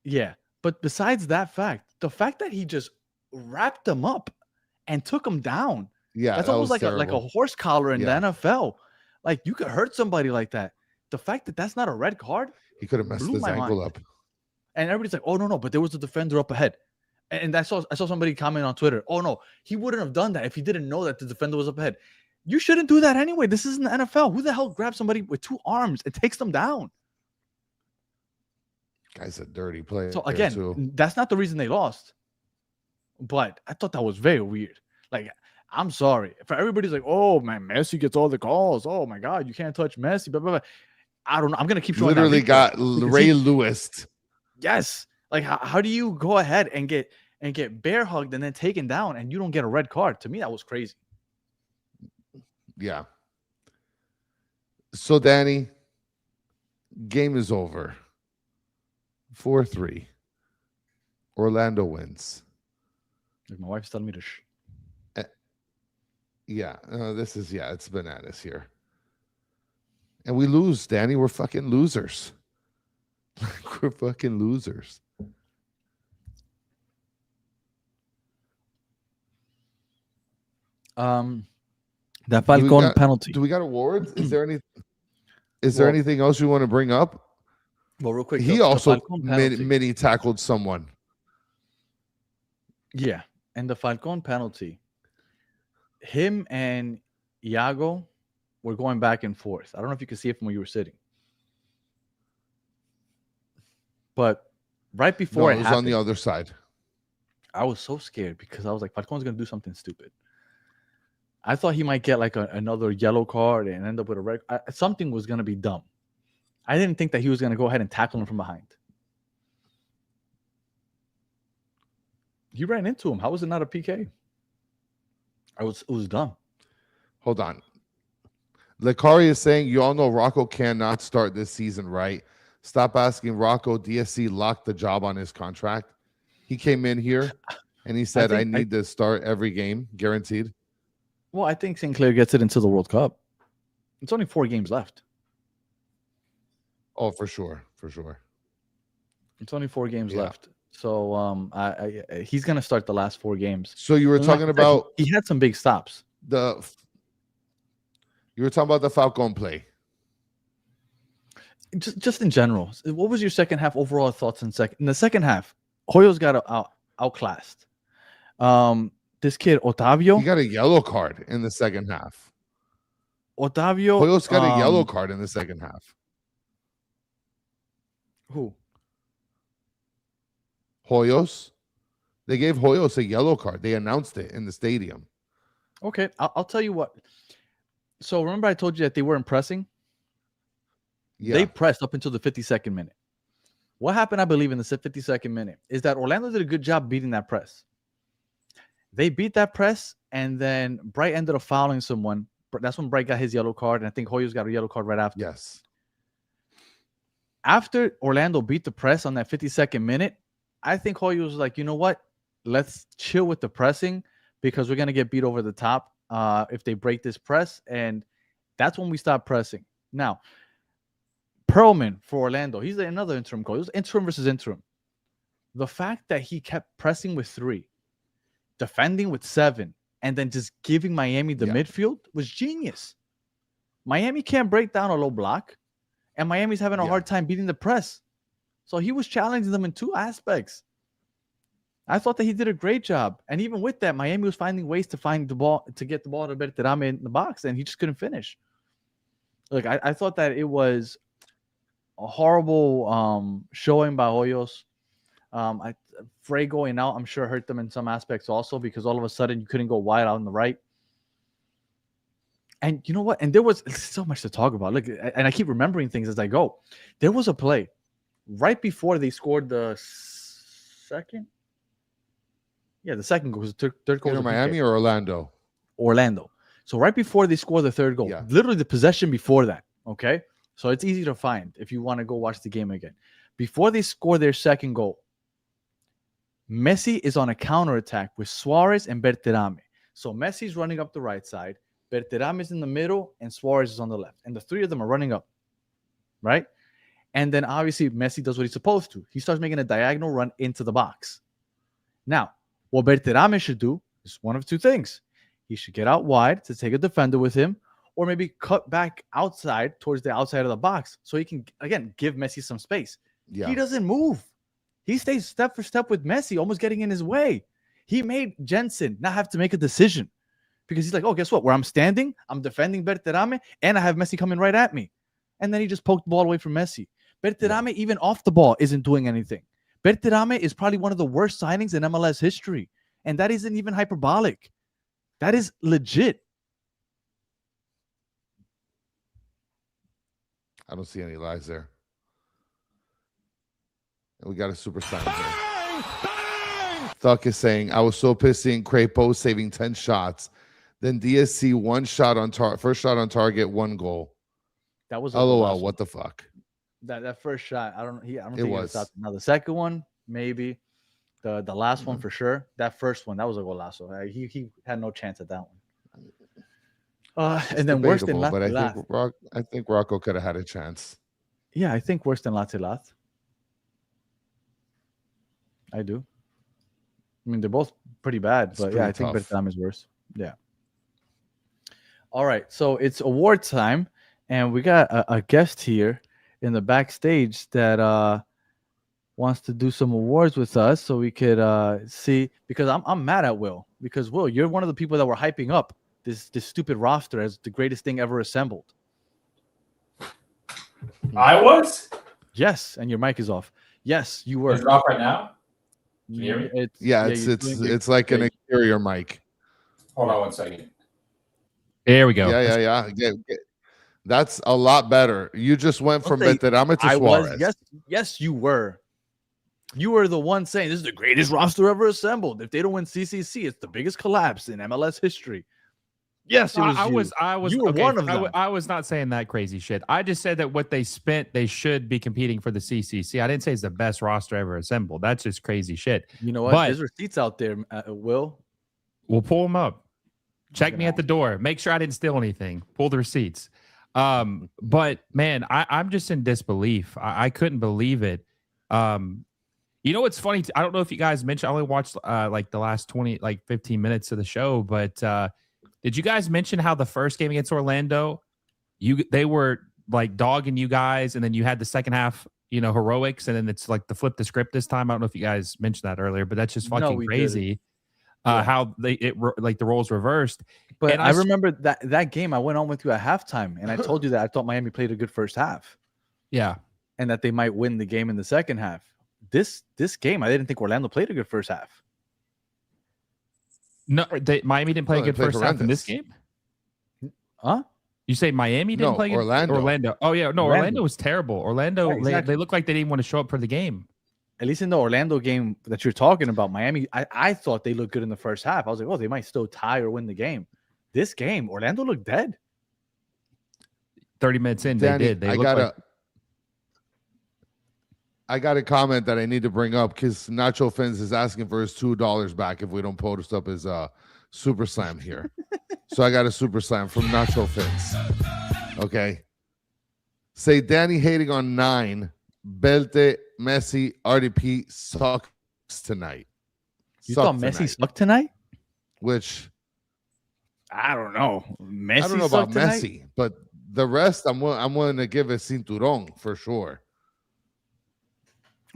[SPEAKER 2] Yeah, but besides that fact, the fact that he just wrapped him up and took him down.
[SPEAKER 3] Yeah,
[SPEAKER 2] that's almost like a horse collar in the NFL. Like you could hurt somebody like that. The fact that that's not a red card,
[SPEAKER 3] he could have messed his ankle up.
[SPEAKER 2] And everybody's like, "Oh no, but there was a defender up ahead." And I saw somebody comment on Twitter, "Oh no, he wouldn't have done that if he didn't know that the defender was up ahead." You shouldn't do that anyway. This isn't the NFL. Who the hell grabs somebody with 2 arms and takes them down?
[SPEAKER 3] Guy's a dirty player.
[SPEAKER 2] So again, that's not the reason they lost. But I thought that was very weird. Like, I'm sorry. For everybody's like, oh man, Messi gets all the calls. Oh my God, you can't touch Messi. Blah, blah, blah. I don't know. I'm gonna keep showing
[SPEAKER 3] literally got Ray Lewis.
[SPEAKER 2] Yes. Like, how do you go ahead and get bear hugged and then taken down and you don't get a red card? To me, that was crazy.
[SPEAKER 3] Yeah. So Danny, game is over. 4-3. Orlando wins.
[SPEAKER 2] My wife's telling me to
[SPEAKER 3] it's bananas here. And we lose, Danny. We're fucking losers. We're fucking losers.
[SPEAKER 2] That Falcone penalty.
[SPEAKER 3] Do we got awards? Is there anything else you want to bring up?
[SPEAKER 2] Well, real quick,
[SPEAKER 3] he also mini tackled someone.
[SPEAKER 2] Yeah, and the Falcone penalty. Him and Iago were going back and forth. I don't know if you can see it from where you were sitting, but right before
[SPEAKER 3] it was on the other side.
[SPEAKER 2] I was so scared because I was like, Falcone's gonna do something stupid. I thought he might get like another yellow card and end up with a red. Something was gonna be dumb. I didn't think that he was gonna go ahead and tackle him from behind. He ran into him. How was it not a PK? It was dumb.
[SPEAKER 3] Hold on. Lecari is saying, you all know Rocco cannot start this season, right? Stop asking Rocco. DSC locked the job on his contract. He came in here and he said, I need to start every game, guaranteed.
[SPEAKER 2] Well, I think Sinclair gets it into the World Cup. It's only 4 games left.
[SPEAKER 3] Oh, for sure.
[SPEAKER 2] It's only 4 games left. So he's going to start the last 4 games.
[SPEAKER 3] So you were
[SPEAKER 2] And
[SPEAKER 3] talking
[SPEAKER 2] like I said,
[SPEAKER 3] about
[SPEAKER 2] he had some big stops.
[SPEAKER 3] the Falcon play.
[SPEAKER 2] Just in general, what was your second half overall thoughts in the second half? Hoyos got outclassed. This kid Otavio,
[SPEAKER 3] He got a yellow card in the second half.
[SPEAKER 2] Otavio
[SPEAKER 3] Hoyos got a yellow card in the second half.
[SPEAKER 2] Who?
[SPEAKER 3] Hoyos. They gave Hoyos a yellow card. They announced it in the stadium.
[SPEAKER 2] Okay, I'll tell you what. So remember I told you that they weren't pressing?
[SPEAKER 3] Yeah.
[SPEAKER 2] They pressed up until the 52nd minute. What happened, I believe, in the 52nd minute is that Orlando did a good job beating that press. They beat that press, and then Bright ended up fouling someone. That's when Bright got his yellow card, and I think Hoyos got a yellow card right after.
[SPEAKER 3] Yes.
[SPEAKER 2] After Orlando beat the press on that 52nd minute, I think Hoyos was like, you know what? Let's chill with the pressing because we're going to get beat over the top if they break this press, and that's when we stop pressing. Now, Perlman for Orlando, he's another interim coach. It was interim versus interim. The fact that he kept pressing with 3, defending with 7, and then just giving Miami the midfield was genius. Miami can't break down a low block, and Miami's having a hard time beating the press. So he was challenging them in 2 aspects. I thought that he did a great job. And even with that, Miami was finding ways to find the ball, to get the ball to Berterame in the box, and he just couldn't finish. Look, I thought that it was a horrible showing by Hoyos. Frey going out, I'm sure, hurt them in some aspects also because all of a sudden you couldn't go wide out on the right. And you know what? And there was so much to talk about. Look, and I keep remembering things as I go. There was a play right before they scored the second. Yeah, the second goal was the third goal.
[SPEAKER 3] Either Miami or Orlando?
[SPEAKER 2] Orlando. So right before they score the third goal, literally the possession before that. Okay, so it's easy to find if you want to go watch the game again. Before they score their second goal, Messi is on a counterattack with Suarez and Berterame. So Messi's running up the right side, Berterame is in the middle, and Suarez is on the left. And the 3 of them are running up, right? And then obviously Messi does what he's supposed to. He starts making a diagonal run into the box. Now, what Berterame should do is one of 2 things. He should get out wide to take a defender with him, or maybe cut back outside towards the outside of the box so he can, again, give Messi some space. Yeah. He doesn't move. He stays step for step with Messi, almost getting in his way. He made Jensen not have to make a decision because he's like, oh, guess what? Where I'm standing, I'm defending Berterame, and I have Messi coming right at me. And then he just poked the ball away from Messi. Berterame, even off the ball, isn't doing anything. Berterame is probably one of the worst signings in MLS history. And that isn't even hyperbolic. That is legit.
[SPEAKER 3] I don't see any lies there. And we got a super sign here. Thuck is saying, I was so pissed seeing Crapo saving 10 shots. Then DSC 1 shot on first shot on target, 1 goal.
[SPEAKER 2] That was
[SPEAKER 3] LOL, what the fuck?
[SPEAKER 2] That first shot, I don't think it was. Now the second one, maybe. The last one for sure. That first one, that was a golazo. He had no chance at that one. And then worse than Latilat.
[SPEAKER 3] But I think Rocco could have had a chance.
[SPEAKER 2] Yeah, I think worse than Latilat. I do. I mean, they're both pretty bad, but yeah, I think Bertam is worse. Yeah. All right, so it's award time, and we got a guest here in the backstage that wants to do some awards with us, so we could see. Because I'm mad at Will, because Will, you're one of the people that were hyping up this stupid roster as the greatest thing ever assembled.
[SPEAKER 4] I was?
[SPEAKER 2] Yes, and your mic is off. Yes, you were.
[SPEAKER 4] Is it off right now? Can you hear me?
[SPEAKER 3] It's like an exterior mic.
[SPEAKER 4] Hold on 1 second.
[SPEAKER 5] There we go.
[SPEAKER 3] Yeah. That's a lot better. You just went from Berterame to Suarez.
[SPEAKER 2] Yes, you were. You were the one saying this is the greatest roster ever assembled. If they don't win CCC, it's the biggest collapse in MLS history. Yes, it was. You were one of them.
[SPEAKER 5] I was not saying that crazy shit. I just said that what they spent, they should be competing for the CCC. I didn't say it's the best roster ever assembled. That's just crazy shit.
[SPEAKER 2] You know what? There's receipts out there, Will.
[SPEAKER 5] We'll pull them up. Check me at the door. Make sure I didn't steal anything. Pull the receipts. But man, I'm just in disbelief. I couldn't believe it. You know what's funny? I don't know if you guys mentioned. I only watched like the last 15 minutes of the show. But did you guys mention how the first game against Orlando, they were like dogging you guys, and then you had the second half, heroics, and then it's like the flip the script this time. I don't know if you guys mentioned that earlier, but that's just fucking crazy. How the roles reversed.
[SPEAKER 2] But
[SPEAKER 5] and
[SPEAKER 2] I remember that game. I went on with you at halftime, and I told you that I thought Miami played a good first half.
[SPEAKER 5] Yeah,
[SPEAKER 2] and that they might win the game in the second half. This game, I didn't think Orlando played a good first half.
[SPEAKER 5] No, Miami didn't play a good first half in this game.
[SPEAKER 2] Huh?
[SPEAKER 5] You say Miami didn't play good? Orlando. Oh yeah, no, Orlando was terrible. Orlando,
[SPEAKER 2] yeah, exactly.
[SPEAKER 5] They looked like they didn't want to show up for the game.
[SPEAKER 2] At least in the Orlando game that you're talking about, Miami, I thought they looked good in the first half. I was like, oh, they might still tie or win the game. This game, Orlando looked dead.
[SPEAKER 5] 30 minutes in,
[SPEAKER 3] Danny,
[SPEAKER 5] they did.
[SPEAKER 3] I got a comment that I need to bring up because Nacho Fins is asking for his $2 back if we don't post up his super slam here. So I got a super slam from Nacho Fins. Okay. Say Danny hating on 9. Belte, Messi, RDP sucks tonight.
[SPEAKER 2] You thought Messi sucked tonight?
[SPEAKER 3] Which
[SPEAKER 2] I don't know. Messi
[SPEAKER 3] I don't know about
[SPEAKER 2] tonight?
[SPEAKER 3] Messi, but the rest I'm willing to give a cinturón for sure.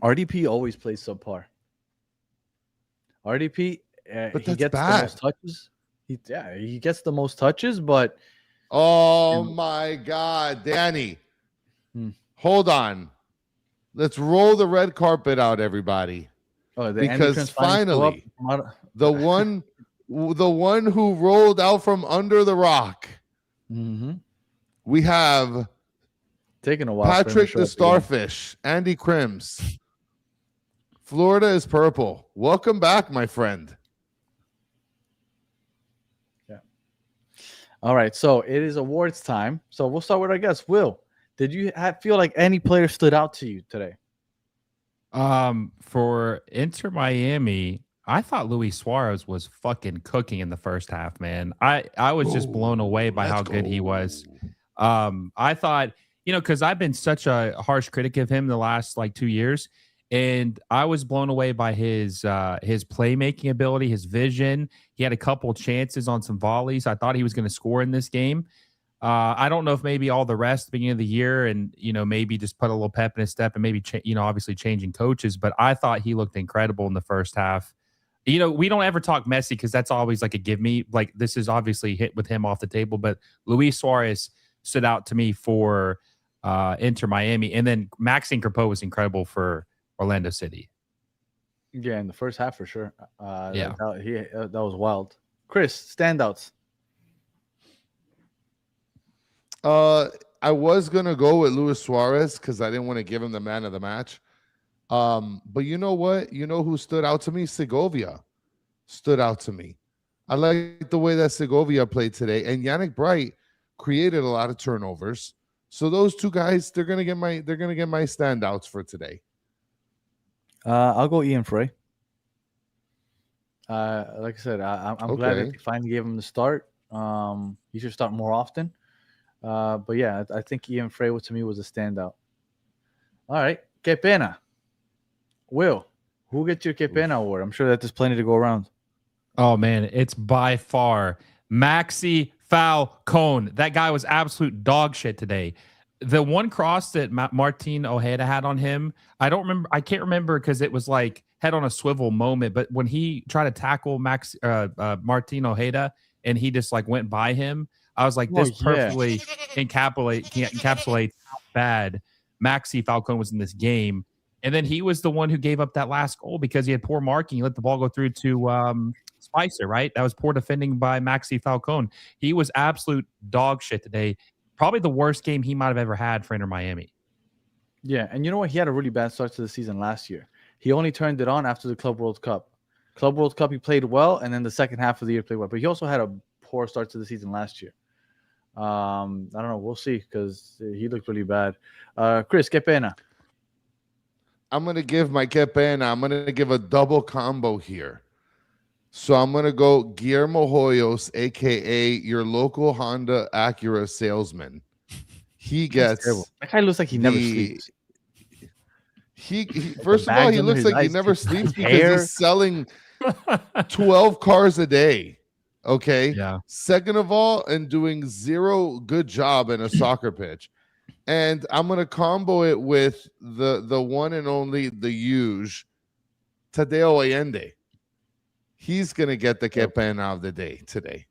[SPEAKER 2] RDP always plays subpar. RDP,
[SPEAKER 3] but
[SPEAKER 2] he gets the most touches. He gets the most touches, but
[SPEAKER 3] my God, Danny, hold on. Let's roll the red carpet out, everybody. Because finally, the one who rolled out from under the rock, we have
[SPEAKER 2] taking a while.
[SPEAKER 3] Patrick the Starfish, Andy Crims. Florida is purple. Welcome back, my friend.
[SPEAKER 2] Yeah. All right. So it is awards time. So we'll start with our guest. Will, did you feel like any player stood out to you today?
[SPEAKER 5] For Inter Miami, I thought Luis Suarez was fucking cooking in the first half, man. I was just blown away by how good he was. I thought, because I've been such a harsh critic of him the last 2 years. And I was blown away by his playmaking ability, his vision. He had a couple chances on some volleys. I thought he was going to score in this game. I don't know if maybe all the rest beginning of the year and, maybe just put a little pep in his step and maybe, obviously changing coaches. But I thought he looked incredible in the first half. We don't ever talk Messi because that's always like a give me. Like this is obviously hit with him off the table. But Luis Suarez stood out to me for Inter Miami. And then Maxime Crepeau was incredible for Orlando City.
[SPEAKER 2] Yeah, in the first half for sure.
[SPEAKER 5] Yeah,
[SPEAKER 2] that was wild. Chris, standouts.
[SPEAKER 3] I was gonna go with Luis Suarez because I didn't want to give him the man of the match. But you know what? You know who stood out to me? Segovia stood out to me. I like the way that Segovia played today, and Yannick Bright created a lot of turnovers. So those two guys, they're gonna get my standouts for today.
[SPEAKER 2] I'll go Ian Frey. Like I said, I'm glad that they finally gave him the start. He should start more often. But yeah, I think Ian Frey to me was a standout. All right, Que Pena. Will, who gets your Que Pena award? I'm sure that there's plenty to go around.
[SPEAKER 5] Oh man, it's by far Maxi Falcone. That guy was absolute dog shit today. The one cross that Martin Ojeda had on him, I can't remember because it was like head on a swivel moment. But when he tried to tackle Martin Ojeda and he just went by him, I was like, this perfectly encapsulates how bad Maxi Falcone was in this game. And then he was the one who gave up that last goal because he had poor marking. He let the ball go through to Spicer, right? That was poor defending by Maxi Falcone. He was absolute dog shit today. Probably the worst game he might have ever had for Inter Miami.
[SPEAKER 2] Yeah, and you know what? He had a really bad start to the season last year. He only turned it on after the Club World Cup. Club World Cup, he played well, and then the second half of the year played well. But he also had a poor start to the season last year. I don't know. We'll see because he looked really bad. Chris, Que Pena.
[SPEAKER 3] I'm going to give my Que Pena. I'm going to give a double combo here. So I'm going to go Guillermo Hoyos, a.k.a. your local Honda Acura salesman. he
[SPEAKER 2] That's terrible.
[SPEAKER 3] gets
[SPEAKER 2] That guy looks like he never
[SPEAKER 3] the
[SPEAKER 2] sleeps.
[SPEAKER 3] he
[SPEAKER 2] The
[SPEAKER 3] first of all,
[SPEAKER 2] bags
[SPEAKER 3] he
[SPEAKER 2] under
[SPEAKER 3] looks
[SPEAKER 2] his
[SPEAKER 3] like he
[SPEAKER 2] eyes,
[SPEAKER 3] never
[SPEAKER 2] his
[SPEAKER 3] sleeps because
[SPEAKER 2] hair.
[SPEAKER 3] he's selling 12 cars a day. Okay.
[SPEAKER 5] Yeah.
[SPEAKER 3] Second of all, and doing zero good job in a soccer pitch. And I'm gonna combo it with the one and only the huge Tadeo Allende. He's gonna get the
[SPEAKER 2] Yep.
[SPEAKER 3] Kepen of the day today.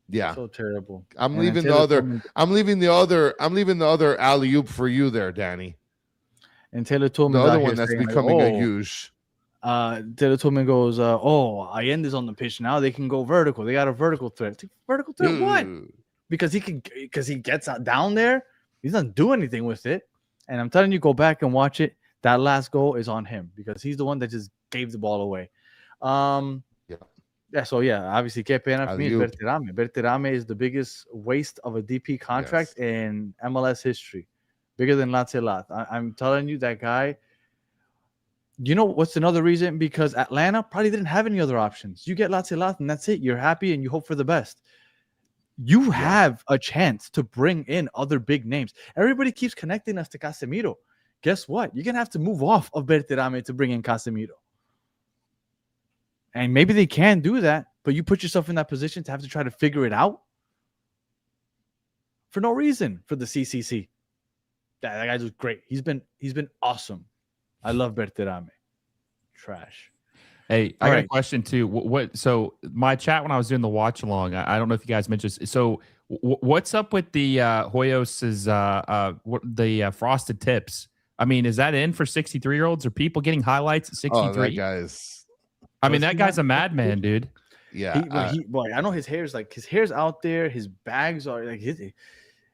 [SPEAKER 3] Yeah.
[SPEAKER 2] So terrible.
[SPEAKER 3] I'm
[SPEAKER 2] And
[SPEAKER 3] leaving
[SPEAKER 2] then
[SPEAKER 3] the
[SPEAKER 2] Taylor
[SPEAKER 3] other.
[SPEAKER 2] Tillman-
[SPEAKER 3] I'm leaving the other alley oop for you there, Danny.
[SPEAKER 2] And Taylor
[SPEAKER 3] The
[SPEAKER 2] Tillman's
[SPEAKER 3] other
[SPEAKER 2] out here
[SPEAKER 3] one that's
[SPEAKER 2] saying, like,
[SPEAKER 3] becoming a
[SPEAKER 2] "Oh,
[SPEAKER 3] huge.
[SPEAKER 2] Taylor Tillman goes, Allende's on the pitch now. They can go vertical. They got a vertical threat. Vertical threat what? Because he gets out down there. He doesn't do anything with it. And I'm telling you, go back and watch it. That last goal is on him because he's the one that just gave the ball away. So obviously, que pena for me is Berterame. Berterame is the biggest waste of a DP contract in MLS history, bigger than Latzelat. I'm telling you, that guy. You know what's another reason? Because Atlanta probably didn't have any other options. You get Latzelat and that's it. You're happy and you hope for the best. You have a chance to bring in other big names. Everybody keeps connecting us to Casemiro. Guess what? You're gonna have to move off of Berterame to bring in Casemiro. And maybe they can do that, but you put yourself in that position to have to try to figure it out for no reason for the CCC. That guy's great. He's been awesome. I love Berterame. Trash.
[SPEAKER 5] Hey, I got a question too. So my chat when I was doing the watch along, I don't know if you guys mentioned this. So what's up with the Hoyos's the frosted tips? I mean, is that in for 63-year-olds? Are people getting highlights at 63?
[SPEAKER 3] Oh, that guy's.
[SPEAKER 5] I mean, that guy's a madman, dude.
[SPEAKER 3] Yeah,
[SPEAKER 2] I know his hair's out there. His bags are like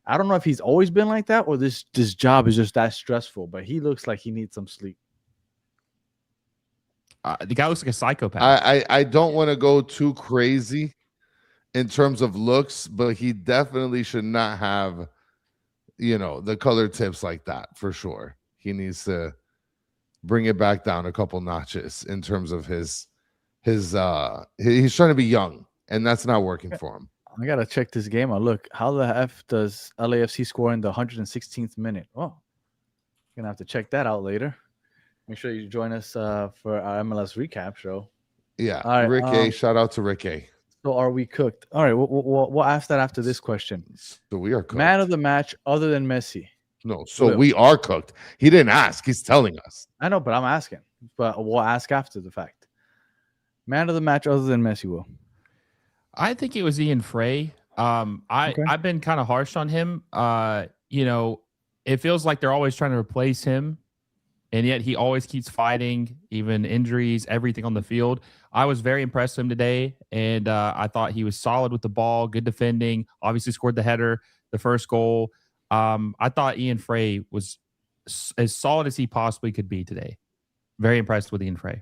[SPEAKER 2] I don't know if he's always been like that or this job is just that stressful. But he looks like he needs some sleep.
[SPEAKER 5] The guy looks like a psychopath.
[SPEAKER 3] I don't want to go too crazy in terms of looks, but he definitely should not have, the color tips like that for sure. He needs to bring it back down a couple notches in terms of his he's trying to be young, and that's not working for him.
[SPEAKER 2] I gotta check this game out. Look, how the F does LAFC score in the 116th minute? Oh, gonna have to check that out later. Make sure you join us for our MLS recap show.
[SPEAKER 3] Yeah,
[SPEAKER 2] all right,
[SPEAKER 3] Rick A. Shout out to Rick A.
[SPEAKER 2] So are we cooked? All right, we'll ask that after this question.
[SPEAKER 3] So we are cooked.
[SPEAKER 2] Man of the match other than Messi.
[SPEAKER 3] No, so we are cooked. He didn't ask. He's telling us.
[SPEAKER 2] I know, but I'm asking. But we'll ask after the fact. Man of the match other than Messi, Will.
[SPEAKER 5] I think it was Ian Frey. I've been kind of harsh on him. It feels like they're always trying to replace him, and yet he always keeps fighting, even injuries, everything on the field. I was very impressed with him today, and I thought he was solid with the ball, good defending, obviously scored the header, the first goal. I thought Ian Frey was as solid as he possibly could be today. Very impressed with Ian Frey.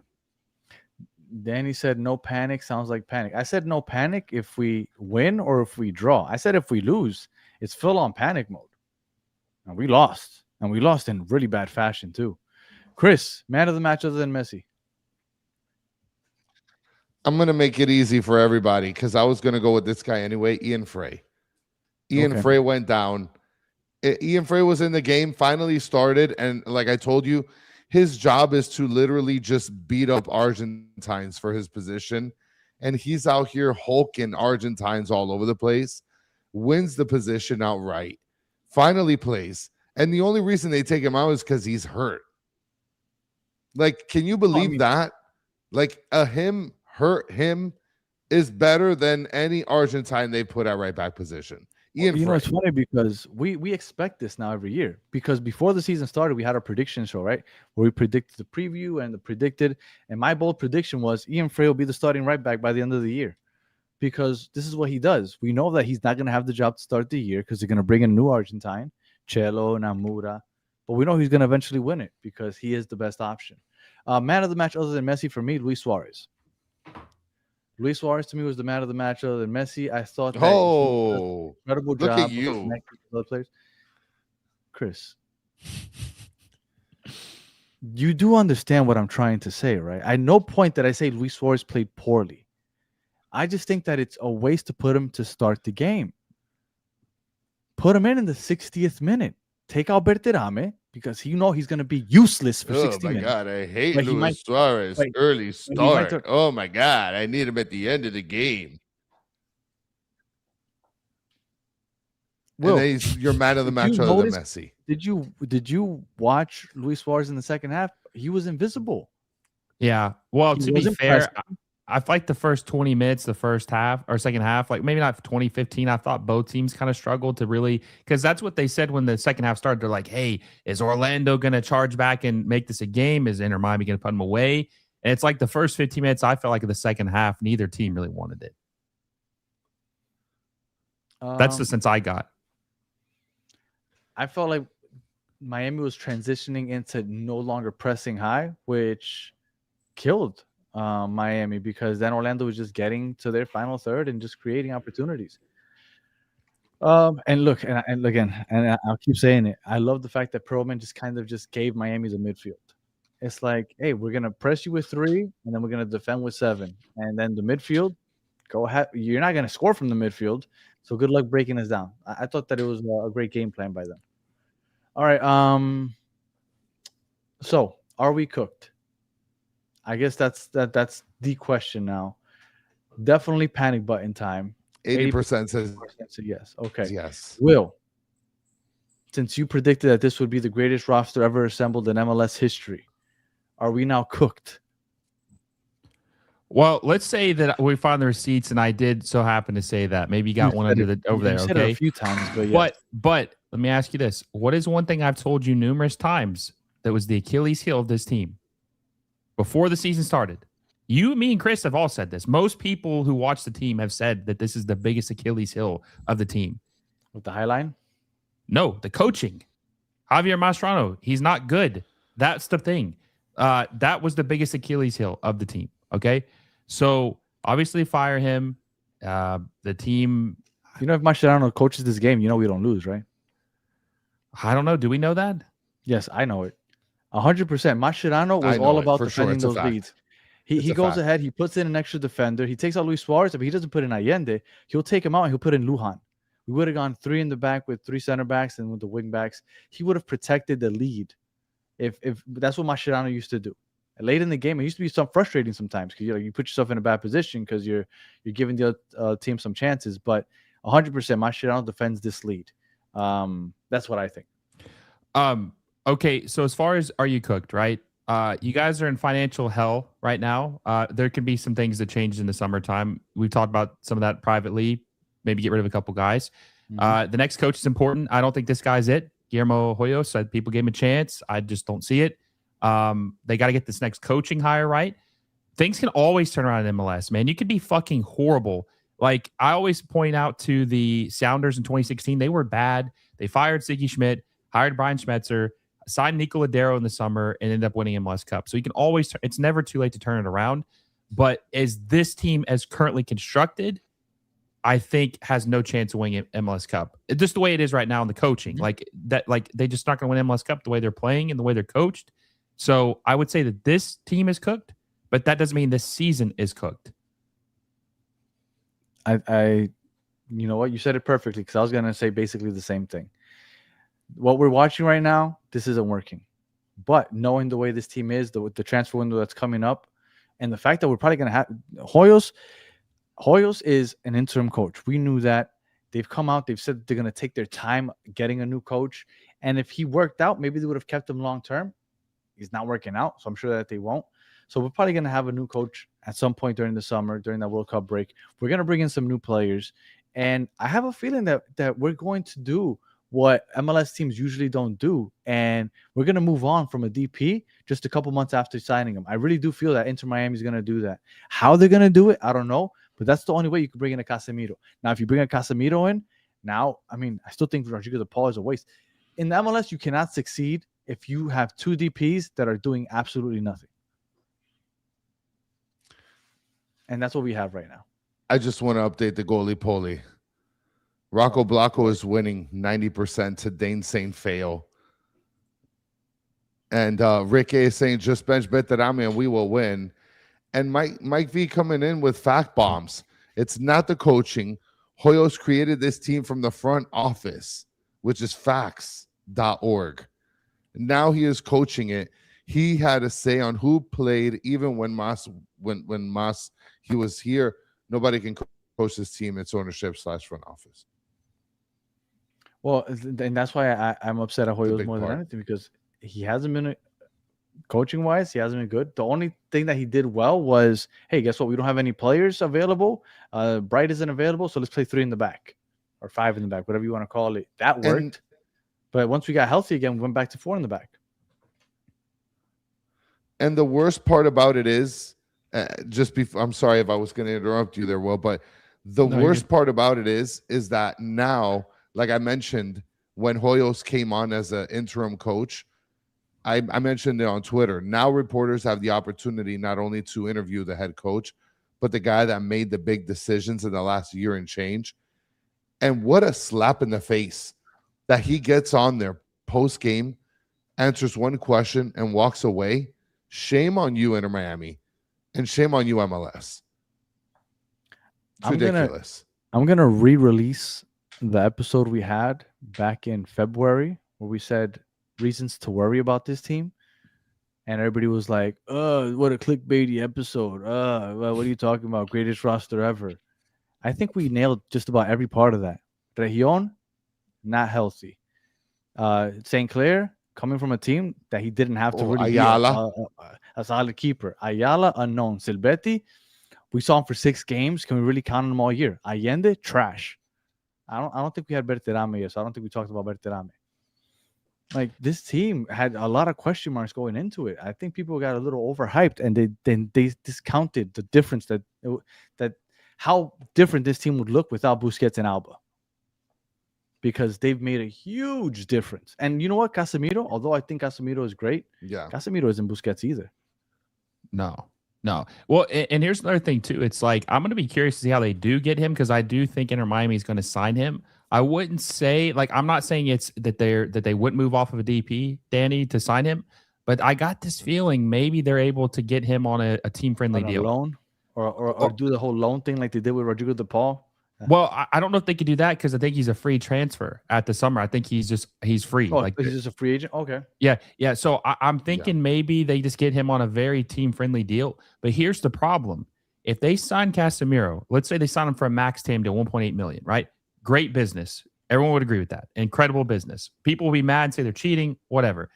[SPEAKER 5] Danny
[SPEAKER 2] said no panic sounds like panic. I said no panic if we win or if we draw. I said if we lose, it's full on panic mode. And we lost. And we lost in really bad fashion too. Chris, man of the match other than Messi.
[SPEAKER 3] I'm going to make it easy for everybody because I was going to go with this guy anyway, Ian Frey. Ian Frey went down. Ian Frey was in the game, finally started, and like I told you, his job is to literally just beat up Argentines for his position, and he's out here hulking Argentines all over the place, wins the position outright, finally plays, and the only reason they take him out is because he's hurt. Like, can you believe that? Like, him hurt him is better than any Argentine they put at right back position.
[SPEAKER 2] It's funny because we expect this now every year because before the season started, we had our prediction show, right? Where we predicted the preview and the predicted. And my bold prediction was Ian Frey will be the starting right back by the end of the year because this is what he does. We know that he's not going to have the job to start the year because they're going to bring in a new Argentine, Chelo, Namura. But we know he's going to eventually win it because he is the best option. Man of the match other than Messi for me, Luis Suarez. Luis Suarez to me was the man of the match other than Messi. I thought that he did an incredible job.
[SPEAKER 3] Look at you.
[SPEAKER 2] Other players. Chris, you do understand what I'm trying to say, right? At no point did I say Luis Suarez played poorly. I just think that it's a waste to put him to start the game. put him in the 60th minute. Take out Berterame because he's going to be useless for 60
[SPEAKER 3] my
[SPEAKER 2] minutes.
[SPEAKER 3] God, I hate
[SPEAKER 2] But he
[SPEAKER 3] Luis
[SPEAKER 2] might-
[SPEAKER 3] Suarez.
[SPEAKER 2] but-
[SPEAKER 3] Early
[SPEAKER 2] but he might
[SPEAKER 3] start. Oh my God, I need him at the end of the game.
[SPEAKER 2] Will,
[SPEAKER 3] And then you're man of the
[SPEAKER 2] did
[SPEAKER 3] match
[SPEAKER 2] you
[SPEAKER 3] other than
[SPEAKER 2] notice-
[SPEAKER 3] Messi.
[SPEAKER 2] Did you watch Luis Suarez in the second half? He was invisible.
[SPEAKER 5] Yeah. Well,
[SPEAKER 2] He
[SPEAKER 5] to be
[SPEAKER 2] wasn't
[SPEAKER 5] fair,
[SPEAKER 2] pressing.
[SPEAKER 5] I feel like the first 20 minutes, the first half or second half, like maybe not 2015, I thought both teams kind of struggled to really, because that's what they said when the second half started. They're like, hey, is Orlando going to charge back and make this a game? Is Inter Miami going to put them away? And it's like the first 15 minutes, I felt like in the second half, neither team really wanted it. That's the sense I got.
[SPEAKER 2] I felt like Miami was transitioning into no longer pressing high, which killed Miami, because then Orlando was just getting to their final third and just creating opportunities. And look, and again, and I'll keep saying it. I love the fact that Perlman just kind of just gave Miami the midfield. It's like, hey, we're gonna press you with 3, and then we're gonna defend with 7, and then the midfield, go ahead. You're not gonna score from the midfield, so good luck breaking us down. I thought that it was a great game plan by them. All right. So are we cooked? I guess that's the question now. Definitely panic button time.
[SPEAKER 3] 80% says
[SPEAKER 2] 80% say yes. Okay.
[SPEAKER 3] yes.
[SPEAKER 2] Will, since you predicted that this would be the greatest roster ever assembled in MLS history, are we now cooked?
[SPEAKER 5] Well, let's say that we found the receipts, and I did so happen to say that. Maybe you got one under the over there.
[SPEAKER 2] Said
[SPEAKER 5] Okay,
[SPEAKER 2] it a few times, but yeah.
[SPEAKER 5] But let me ask you this: what is one thing I've told you numerous times that was the Achilles heel of this team before the season started? You, me, and Chris have all said this. Most people who watch the team have said that this is the biggest Achilles heel of the team.
[SPEAKER 2] With the high line?
[SPEAKER 5] No, the coaching. Javier Mascherano, he's not good. That's the thing. That was the biggest Achilles heel of the team. Okay, so obviously fire him. The team.
[SPEAKER 2] You know, if Mascherano coaches this game, you know we don't lose, right?
[SPEAKER 5] I don't know. Do we know that?
[SPEAKER 2] Yes, I know it. 100%. Mascherano was
[SPEAKER 3] I know
[SPEAKER 2] all
[SPEAKER 3] it,
[SPEAKER 2] about
[SPEAKER 3] for sure.
[SPEAKER 2] defending
[SPEAKER 3] It's a
[SPEAKER 2] those
[SPEAKER 3] fact.
[SPEAKER 2] leads.
[SPEAKER 3] It's
[SPEAKER 2] He
[SPEAKER 3] a
[SPEAKER 2] goes
[SPEAKER 3] fact.
[SPEAKER 2] ahead. He puts in an extra defender. He takes out Luis Suarez, but he doesn't put in Allende. He'll take him out and he'll put in Lujan. We would have gone 3 in the back with 3 center backs and with the wing backs. He would have protected the lead. If that's what Mascherano used to do. Late in the game, it used to be frustrating sometimes because you put yourself in a bad position because you're giving the team some chances. But 100%, Mascherano defends this lead. That's what I think.
[SPEAKER 5] Okay, so as far as are you cooked, right? You guys are in financial hell right now. There can be some things that change in the summertime. We've talked about some of that privately. Maybe get rid of a couple guys. The next coach is important. I don't think this guy's it. Guillermo Hoyos said people gave him a chance. I just don't see it. They got to get this next coaching hire right. Things can always turn around in MLS, man. You could be fucking horrible. Like I always point out to the Sounders in 2016, they were bad. They fired Siggy Schmidt, hired Brian Schmetzer, signed Nico Ladero in the summer, and ended up winning MLS Cup. So you can always, it's never too late to turn it around. But as this team as currently constructed, I think has no chance of winning MLS Cup. Just the way it is right now in the coaching. Like that, like they just not going to win MLS Cup the way they're playing and the way they're coached. So I would say that this team is cooked, but that doesn't mean this season is cooked.
[SPEAKER 2] I you know what? You said it perfectly because I was going to say basically the same thing. What we're watching right now, this isn't working. But knowing the way this team is, the transfer window that's coming up, and the fact that we're probably going to have Hoyos is an interim coach. We knew that. They've come out. They've said they're going to take their time getting a new coach. And if he worked out, maybe they would have kept him long term. He's not working out, so I'm sure that they won't. So we're probably going to have a new coach at some point during the summer, during that World Cup break. We're going to bring in some new players. And I have a feeling that we're going to do what MLS teams usually don't do. And we're going to move on from a DP just a couple months after signing him. I really do feel that Inter Miami is going to do that. How they're going to do it, I don't know. But that's the only way you can bring in a Casemiro. Now, if you bring a Casemiro in, now, I mean, I still think Rodrigo de Paul is a waste. In the MLS, you cannot succeed if you have 2 DPs that are doing absolutely nothing. And that's what we have right now.
[SPEAKER 3] I just want to update the goalie Poli. Rocco Blanco is winning 90% to Dane St. Fail. And Rick A is saying just bench Betarami and we will win. And Mike V coming in with fact bombs. It's not the coaching. Hoyos created this team from the front office. which is facts.org. Now he is coaching it. He had a say on who played, even when Mas he was here. Nobody can coach this team. It's ownership / front office.
[SPEAKER 2] Well, and that's why I'm upset at Hoyos more than anything, because he hasn't been coaching wise. He hasn't been good. The only thing that he did well was, hey, guess what? We don't have any players available. Bright isn't available, so let's play 3 in the back or 5 in the back, whatever you want to call it. That worked. But once we got healthy again, we went back to 4 in the back.
[SPEAKER 3] And the worst part about it is, I'm sorry if I was going to interrupt you there, Will, but the worst part about it is that now, like I mentioned, when Hoyos came on as an interim coach, I mentioned it on Twitter. Now reporters have the opportunity not only to interview the head coach, but the guy that made the big decisions in the last year and change. And what a slap in the face that he gets on there post-game, answers one question, and walks away. Shame on you, Inter Miami, and shame on you, MLS. It's ridiculous.
[SPEAKER 2] I'm gonna re-release the episode we had back in February where we said reasons to worry about this team, and everybody was like, what a clickbaity episode. Well, what are you talking about? Greatest roster ever. I think we nailed just about every part of that. Región, not healthy. St. Clair, coming from a team that he didn't have to really
[SPEAKER 3] Ayala.
[SPEAKER 2] be a solid keeper. Ayala, unknown. Silvetti, we saw him for 6 games. Can we really count on him all year? Allende, trash. I don't think we had Berterame yet, so I don't think we talked about Berterame. Like, this team had a lot of question marks going into it. I think people got a little overhyped, and they discounted the difference that how different this team would look without Busquets and Alba, because they've made a huge difference. And you know what, Casemiro, although I think Casemiro is great, Casemiro isn't Busquets either.
[SPEAKER 5] No. Well, and here's another thing too. It's like, I'm going to be curious to see how they do get him, because I do think Inter Miami is going to sign him. I wouldn't say, like, I'm not saying it's that they wouldn't move off of a DP, Danny, to sign him, but I got this feeling maybe they're able to get him on a team friendly deal,
[SPEAKER 2] loan, or do the whole loan thing like they did with Rodrigo De Paul.
[SPEAKER 5] Well, I don't know if they could do that, because I think he's a free transfer at the summer. I think he's free.
[SPEAKER 2] Oh, like, he's just a free agent. Okay.
[SPEAKER 5] Yeah. So I'm thinking maybe they just get him on a very team friendly deal. But here's the problem: if they sign Casemiro, let's say they sign him for a max team to 1.8 million, right? Great business. Everyone would agree with that. Incredible business. People will be mad and say they're cheating, whatever.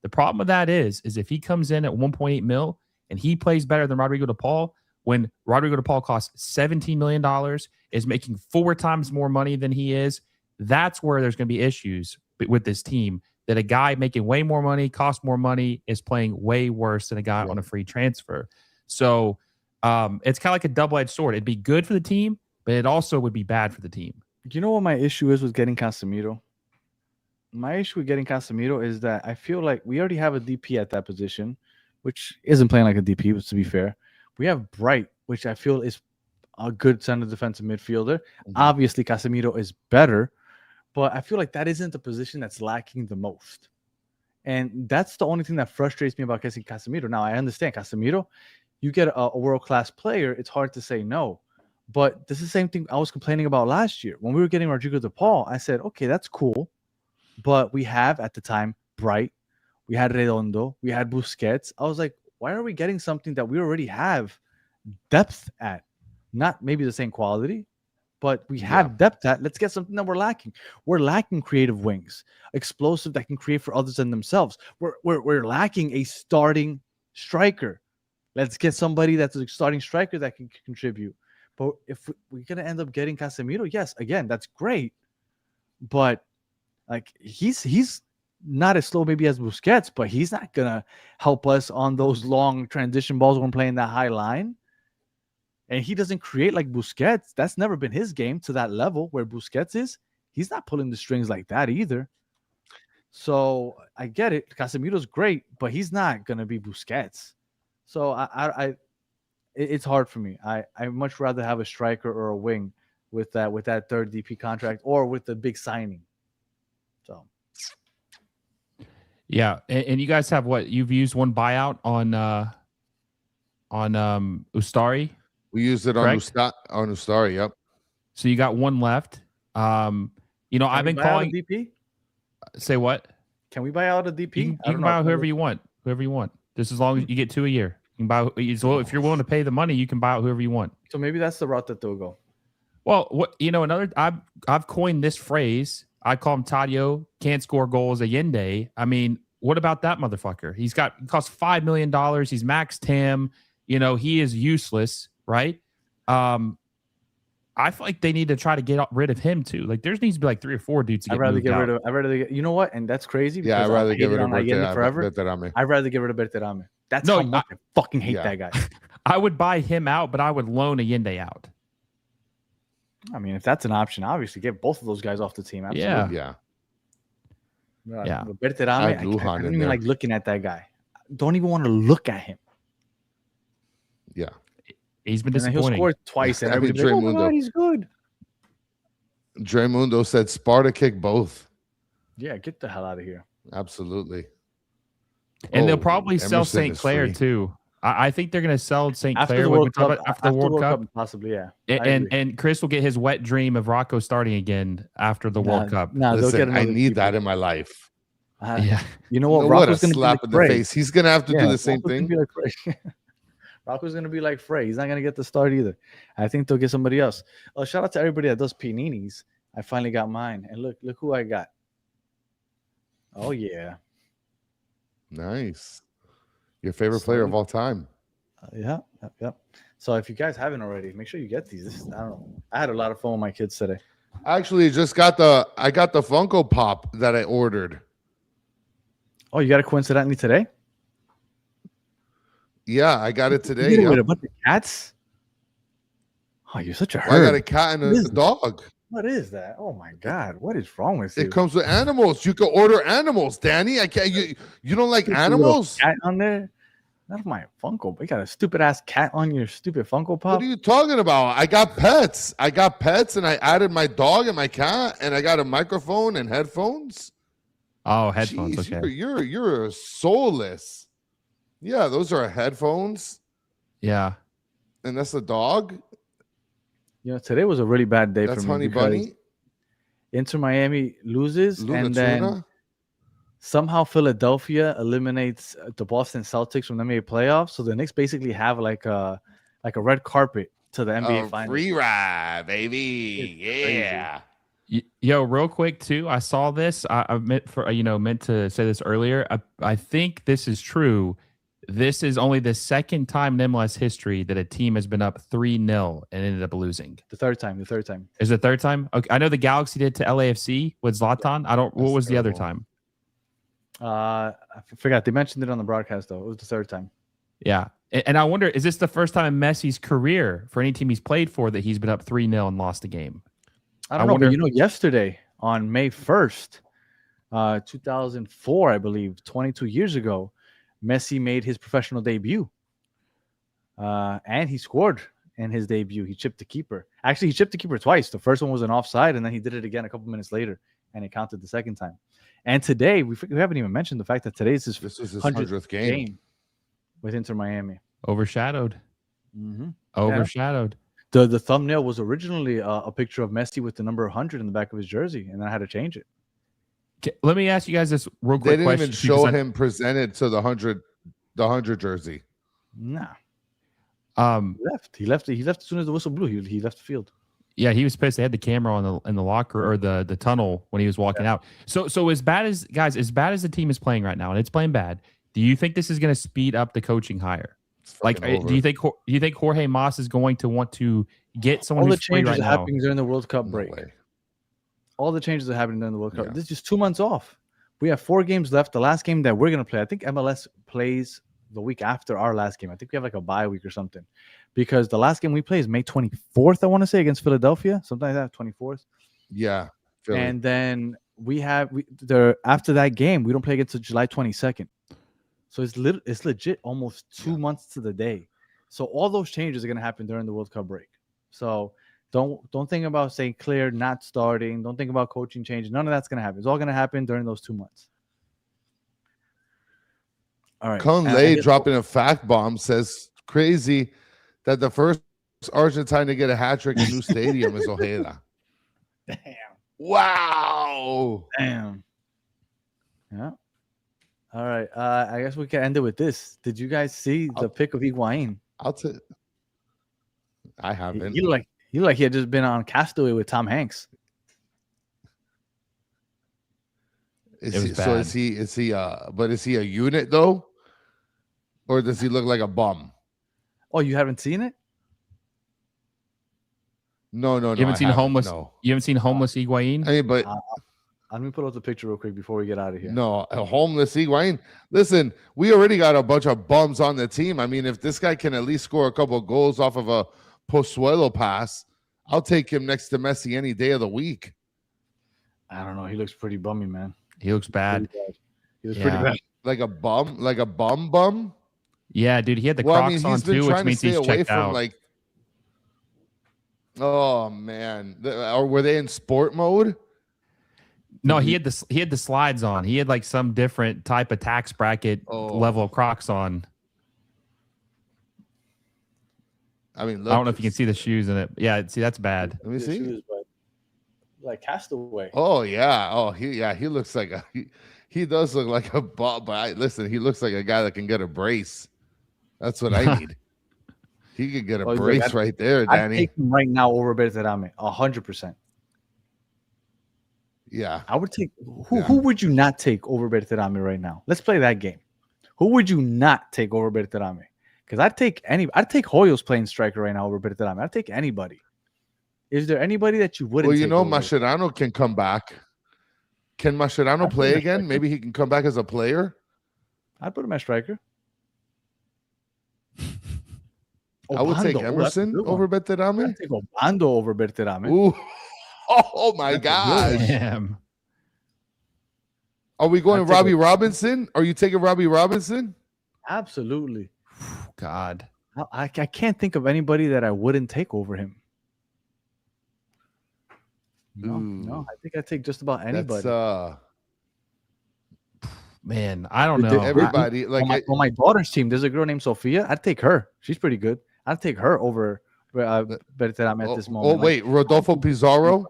[SPEAKER 5] The problem with that is if he comes in at 1.8 mil and he plays better than Rodrigo De Paul, when Rodrigo De Paul costs $17 million, is making 4 times more money than he is, that's where there's going to be issues with this team, that a guy making way more money, costs more money, is playing way worse than a guy on a free transfer. So it's kind of like a double-edged sword. It'd be good for the team, but it also would be bad for the team.
[SPEAKER 2] You know what my issue is with getting Casemiro? My issue with getting Casemiro is that I feel like we already have a DP at that position, which isn't playing like a DP, but to be fair. We have Bright, which I feel is a good center defensive midfielder. Obviously, Casemiro is better, but I feel like that isn't the position that's lacking the most. And that's the only thing that frustrates me about getting Casemiro. Now, I understand Casemiro, you get a world-class player, it's hard to say no. But this is the same thing I was complaining about last year. When we were getting Rodrigo De Paul, I said, okay, that's cool. But we have, at the time, Bright. We had Redondo. We had Busquets. I was like, why are we getting something that we already have depth at? Not maybe the same quality, but we have depth at. Let's get something that we're lacking. We're lacking creative wings, explosive that can create for others than themselves. We're lacking a starting striker. Let's get somebody that's a starting striker that can contribute. But if we're going to end up getting Casemiro, yes, again, that's great. But like he's not as slow maybe as Busquets, but he's not going to help us on those long transition balls when playing that high line. And he doesn't create like Busquets. That's never been his game to that level where Busquets is. He's not pulling the strings like that either. So I get it. Casemiro's great, but he's not going to be Busquets. So it's hard for me. I much rather have a striker or a wing with that third DP contract or with the big signing. So
[SPEAKER 5] yeah, and you guys have what? You've used one buyout on Ustari.
[SPEAKER 3] We used it on Ustari. Yep.
[SPEAKER 5] So you got one left. I've been calling
[SPEAKER 2] DP.
[SPEAKER 5] Say what?
[SPEAKER 2] Can we buy out a DP?
[SPEAKER 5] You can buy out whoever you want. Whoever you want. Just as long as you get 2 a year. You can buy. So if you're willing to pay the money, you can buy out whoever you want.
[SPEAKER 2] So maybe that's the route that they'll go.
[SPEAKER 5] Well, what another I've coined this phrase. I call him Tadio, can't score goals Allende. I mean, what about that motherfucker? He cost $5 million. He's max TAM. He is useless, right? I feel like they need to try to get rid of him too. Like there needs to be like 3 or 4 dudes.
[SPEAKER 2] I'd rather get rid of. You know what? And that's crazy.
[SPEAKER 3] Yeah, I'd rather get rid of
[SPEAKER 2] forever. I'd rather get rid of Berterame. That's how much I fucking hate that guy.
[SPEAKER 5] I would buy him out, but I would loan Allende out.
[SPEAKER 2] I mean, if that's an option, obviously get both of those guys off the team. Absolutely.
[SPEAKER 5] Yeah.
[SPEAKER 2] Berterame, I don't even like looking at that guy. Don't even want to look at him.
[SPEAKER 3] Yeah.
[SPEAKER 5] He's been disappointing.
[SPEAKER 2] He'll score twice, and everybody's like, "Oh my God, he's good."
[SPEAKER 3] Dre Mundo said Sparta kick both.
[SPEAKER 2] Yeah, get the hell out of here.
[SPEAKER 3] Absolutely.
[SPEAKER 5] And they'll probably sell St. Clair too. I think they're going to sell St. Clair
[SPEAKER 2] after the World Cup, possibly, yeah.
[SPEAKER 5] And Chris will get his wet dream of Rocco starting again after the World Cup.
[SPEAKER 3] Listen, I need that in my life.
[SPEAKER 5] Yeah.
[SPEAKER 2] You know what?
[SPEAKER 3] Rocco's going to slap in the face. He's going to have to do the same thing.
[SPEAKER 2] Rocco's going to be like Frey. He's not going to get the start either. I think they'll get somebody else. Shout out to everybody that does paninis. I finally got mine. And look who I got. Oh, yeah.
[SPEAKER 3] Nice. Your favorite player of all time.
[SPEAKER 2] Yeah. So if you guys haven't already, make sure you get these. I don't know. I had a lot of fun with my kids today.
[SPEAKER 3] I actually just got the Funko Pop that I ordered.
[SPEAKER 2] Oh, you got it coincidentally today?
[SPEAKER 3] Yeah, I got it today.
[SPEAKER 2] You get it with a bunch of cats? Oh, you're such a herd.
[SPEAKER 3] I got a cat and a dog.
[SPEAKER 2] What is that? Oh my God! What is wrong with you?
[SPEAKER 3] It comes with animals. You can order animals, Danny. I can't. You don't like animals?
[SPEAKER 2] Cat on there? That's my Funko. You got a stupid ass cat on your stupid Funko Pop.
[SPEAKER 3] What are you talking about? I got pets, and I added my dog and my cat, and I got a microphone and headphones.
[SPEAKER 5] Oh, headphones.
[SPEAKER 3] Jeez,
[SPEAKER 5] okay.
[SPEAKER 3] You're soulless. Yeah, those are headphones.
[SPEAKER 5] Yeah,
[SPEAKER 3] and that's the dog.
[SPEAKER 2] Today was a really bad day for me.
[SPEAKER 3] That's Honey Bunny.
[SPEAKER 2] Inter Miami loses, and then somehow Philadelphia eliminates the Boston Celtics from the NBA playoffs. So the Knicks basically have like a red carpet to the NBA finals.
[SPEAKER 3] Free ride, baby. Yeah.
[SPEAKER 5] Yo, real quick too. I saw this. I meant to say this earlier. I think this is true. This is only the second time in MLS history that a team has been up 3-0 and ended up losing.
[SPEAKER 2] The third time.
[SPEAKER 5] Is it the third time? Okay. I know the Galaxy did to LAFC with Zlatan. What was the other time?
[SPEAKER 2] I forgot. They mentioned it on the broadcast though. It was the third time.
[SPEAKER 5] Yeah. And I wonder, is this the first time in Messi's career for any team he's played for that he's been up 3-0 and lost a game?
[SPEAKER 2] I don't know. But yesterday on May 1st, 2004, I believe, 22 years ago, Messi made his professional debut. And he scored in his debut. He chipped the keeper. Actually, he chipped the keeper twice. The first one was an offside, and then he did it again a couple minutes later, and it counted the second time. And today, we haven't even mentioned the fact that today's his 100th game with Inter Miami.
[SPEAKER 5] Overshadowed.
[SPEAKER 2] Mm-hmm.
[SPEAKER 5] Overshadowed.
[SPEAKER 2] Yeah. The thumbnail was originally a picture of Messi with the number 100 in the back of his jersey, and then I had to change it.
[SPEAKER 5] Let me ask you guys this real quick question.
[SPEAKER 3] They didn't even show him presented to the 100 jersey.
[SPEAKER 2] Nah. He left as soon as the whistle blew. He left the field.
[SPEAKER 5] Yeah, he was pissed. They had the camera in the locker or the tunnel when he was walking out. So as bad as the team is playing right now, and it's playing bad, do you think this is going to speed up the coaching hire? Like, do you think Jorge Mas is going to want to get someone? All the changes
[SPEAKER 2] are happening during the World Cup break. All the changes are happening during the World Cup. This is just 2 months off. We have 4 games left. The last game that we're going to play, I think MLS plays the week after our last game. I think we have like a bye week or something, because the last game we play is May 24th, I want to say, against Philadelphia, something like that, 24th.
[SPEAKER 3] Yeah.
[SPEAKER 2] Philly. And then after that game, we don't play again until July 22nd. So it's legit almost 2 months to the day. So all those changes are going to happen during the World Cup break. So don't think about St. Clair not starting. Don't think about coaching changes. None of that's going to happen. It's all going to happen during those 2 months. All right.
[SPEAKER 3] Conley dropping a fact bomb says crazy that the first Argentine to get a hat trick in a new stadium is Ojeda.
[SPEAKER 2] Damn.
[SPEAKER 3] Wow.
[SPEAKER 2] Damn. Yeah. All right. I guess we can end it with this. Did you guys see the pic of Higuain?
[SPEAKER 3] I haven't.
[SPEAKER 2] He looked like he had just been on Castaway with Tom Hanks.
[SPEAKER 3] Is
[SPEAKER 5] It was
[SPEAKER 3] he, so
[SPEAKER 5] bad.
[SPEAKER 3] is he but is he a unit though? Or does he look like a bum?
[SPEAKER 2] Oh, you haven't seen it?
[SPEAKER 3] No,
[SPEAKER 5] You haven't seen homeless.
[SPEAKER 3] No.
[SPEAKER 5] You haven't seen homeless Higuain?
[SPEAKER 3] I mean, but
[SPEAKER 2] Let me pull up the picture real quick before we get out of here.
[SPEAKER 3] no, a homeless Higuain. Listen, we already got a bunch of bums on the team. I mean, if this guy can at least score a couple of goals off of a Pozuelo pass, I'll take him next to Messi any day of the week.
[SPEAKER 2] I don't know. He looks pretty bummy, man.
[SPEAKER 5] He looks bad.
[SPEAKER 2] He looks pretty
[SPEAKER 5] Yeah.
[SPEAKER 2] bad.
[SPEAKER 3] Like a bum.
[SPEAKER 5] Yeah, dude. He had the
[SPEAKER 3] Well, I
[SPEAKER 5] Crocs
[SPEAKER 3] mean,
[SPEAKER 5] on
[SPEAKER 3] he's been
[SPEAKER 5] too, which
[SPEAKER 3] trying to
[SPEAKER 5] means
[SPEAKER 3] stay
[SPEAKER 5] he's
[SPEAKER 3] away
[SPEAKER 5] checked
[SPEAKER 3] from
[SPEAKER 5] out.
[SPEAKER 3] like. Oh man, or were they in sport mode?
[SPEAKER 5] No, he had the slides on. He had like some different type of tax bracket level of Crocs on.
[SPEAKER 3] I mean, look,
[SPEAKER 5] I don't know if you can see the shoes in it. Yeah, see, that's bad.
[SPEAKER 3] Let me
[SPEAKER 2] The
[SPEAKER 3] see.
[SPEAKER 2] shoes, but like Castaway.
[SPEAKER 3] Oh yeah. Oh, he looks like he does look like a bum. But listen, he looks like a guy that can get a brace. That's what I need. He could get a
[SPEAKER 2] Oh,
[SPEAKER 3] brace
[SPEAKER 2] look,
[SPEAKER 3] right there,
[SPEAKER 2] I'd
[SPEAKER 3] Danny.
[SPEAKER 2] take him right now over Berterame, 100%.
[SPEAKER 3] Yeah.
[SPEAKER 2] I would take who would you not take over Berterame right now? Let's play that game. Who would you not take over Berterame? Because I'd take Hoyos playing striker right now over Berterame. I'd take anybody. Is there anybody that you wouldn't?
[SPEAKER 3] Well, you
[SPEAKER 2] take
[SPEAKER 3] know,
[SPEAKER 2] over?
[SPEAKER 3] Mascherano can come back. Can Mascherano play again? Maybe he can come back as a player.
[SPEAKER 2] I'd put him as striker.
[SPEAKER 3] I would take
[SPEAKER 2] Obando. Oh, that's a
[SPEAKER 3] Emerson
[SPEAKER 2] good one.
[SPEAKER 3] over Berterame.
[SPEAKER 2] I'd take Obando over Berterame.
[SPEAKER 3] Ooh. Oh my gosh.
[SPEAKER 5] Damn.
[SPEAKER 3] Are we going
[SPEAKER 2] I'd take
[SPEAKER 3] Robbie
[SPEAKER 2] a-
[SPEAKER 3] Robinson? Are you taking Robbie Robinson?
[SPEAKER 2] Absolutely.
[SPEAKER 5] God.
[SPEAKER 2] I can't think of anybody that I wouldn't take over him. No, I think I'd take just about anybody.
[SPEAKER 3] That's
[SPEAKER 5] Man, I don't
[SPEAKER 2] Did
[SPEAKER 5] know.
[SPEAKER 3] everybody like
[SPEAKER 2] on my daughter's team, there's a girl named Sophia. I'd take her. She's pretty good. I'd take her over Berterame at this moment.
[SPEAKER 3] Oh wait, Rodolfo Pizarro.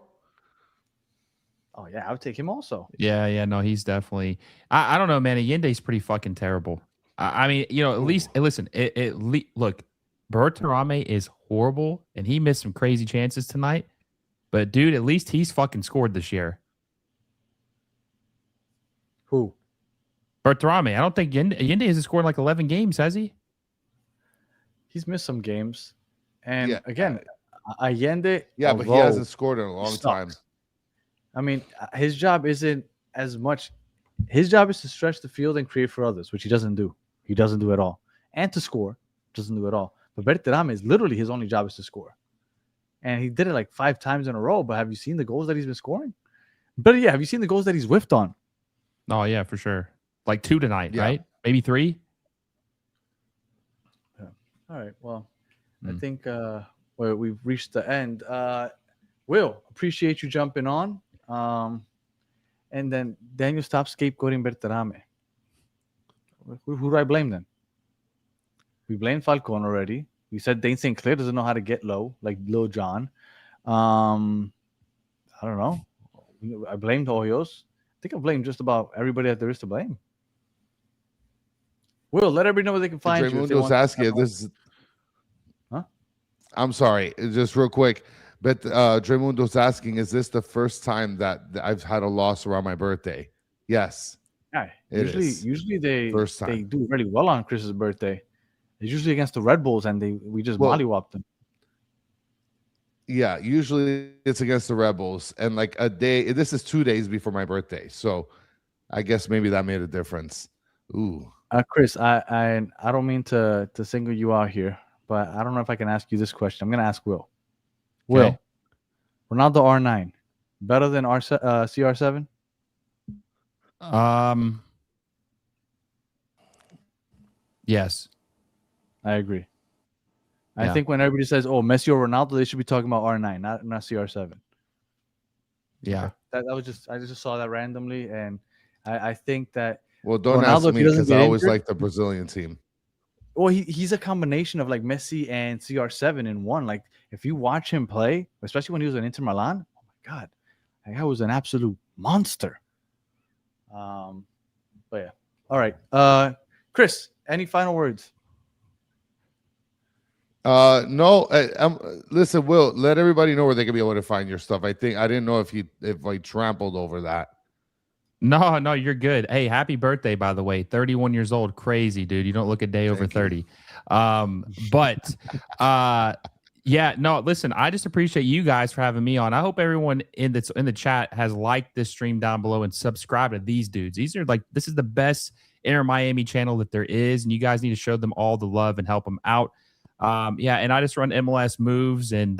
[SPEAKER 2] Oh yeah, I would take him also.
[SPEAKER 5] Yeah, no, he's definitely. I don't know, man. Allende's pretty fucking terrible. I mean, you know, at least listen. Look, Berterame is horrible, and he missed some crazy chances tonight. But dude, at least he's fucking scored this year.
[SPEAKER 2] Who?
[SPEAKER 5] Berterame. I don't think Allende hasn't scored in like 11 games, has he?
[SPEAKER 2] He's missed some games, and
[SPEAKER 3] Yeah.
[SPEAKER 2] again, Allende.
[SPEAKER 3] Yeah, but he
[SPEAKER 2] although
[SPEAKER 3] hasn't scored in a long
[SPEAKER 2] sucks.
[SPEAKER 3] time.
[SPEAKER 2] I mean, his job isn't as much. His job is to stretch the field and create for others, which he doesn't do. He doesn't do at all, and to score doesn't do at all. But Berterame is literally his only job is to score, and he did it like 5 times in a row. But have you seen the goals that he's been scoring? But yeah, have you seen the goals that he's whiffed on?
[SPEAKER 5] Oh yeah, for sure. Like 2 tonight,
[SPEAKER 3] Yeah.
[SPEAKER 5] right? Maybe 3.
[SPEAKER 2] Yeah. All right. Well, I think we've reached the end. Will, appreciate you jumping on. And then Daniel, stop scapegoating Berterame. Who do I blame then? We blame Falcon already. We said Dane St. Clair doesn't know how to get low, like Lil John. I don't know. I blamed Hoyos. I think I blamed just about everybody that there is to blame. Will, let everybody know where they can find you. if they
[SPEAKER 3] Draymundo's
[SPEAKER 2] want to-
[SPEAKER 3] asking if this is.
[SPEAKER 2] Huh?
[SPEAKER 3] I'm sorry, just real quick. But Draymundo's asking, is this the first time that I've had a loss around my birthday? Yes.
[SPEAKER 2] Yeah,
[SPEAKER 3] It is.
[SPEAKER 2] usually they
[SPEAKER 3] First time.
[SPEAKER 2] they do really well on Chris's birthday. It's usually against the Red Bulls, and we just
[SPEAKER 3] Well,
[SPEAKER 2] mollywopped them.
[SPEAKER 3] Yeah, usually it's against the Rebels, and like a day. This is 2 days before my birthday, so I guess maybe that made a difference. Ooh,
[SPEAKER 2] Chris, I don't mean to single you out here, but I don't know if I can ask you this question. I'm gonna ask Will. Will,
[SPEAKER 5] Okay.
[SPEAKER 2] Ronaldo R9 better than CR7?
[SPEAKER 5] Yes.
[SPEAKER 2] I agree. I
[SPEAKER 5] Yeah.
[SPEAKER 2] think when everybody says, "Oh, Messi or Ronaldo," they should be talking about R9, not CR7.
[SPEAKER 5] Yeah.
[SPEAKER 2] That was just I just saw that randomly, and I think that
[SPEAKER 3] well, don't
[SPEAKER 2] Ronaldo,
[SPEAKER 3] ask
[SPEAKER 2] if he
[SPEAKER 3] me
[SPEAKER 2] doesn't
[SPEAKER 3] because
[SPEAKER 2] get
[SPEAKER 3] I always
[SPEAKER 2] injured-
[SPEAKER 3] like the Brazilian team.
[SPEAKER 2] well, he's a combination of like Messi and CR7 in one. Like if you watch him play, especially when he was in Inter Milan, oh my god, that guy was an absolute monster. But yeah. All right. Chris, any final words?
[SPEAKER 3] No. Listen, Will, let everybody know where they can be able to find your stuff. I didn't know if I trampled over that.
[SPEAKER 5] No, you're good. Hey, happy birthday, by the way. 31 years old. Crazy, dude. You don't look a day over 30. But yeah, no, listen, I just appreciate you guys for having me on. I hope everyone in the chat has liked this stream down below and subscribed to these dudes. This is the best Inter Miami channel that there is, and you guys need to show them all the love and help them out. Yeah, and I just run MLS moves and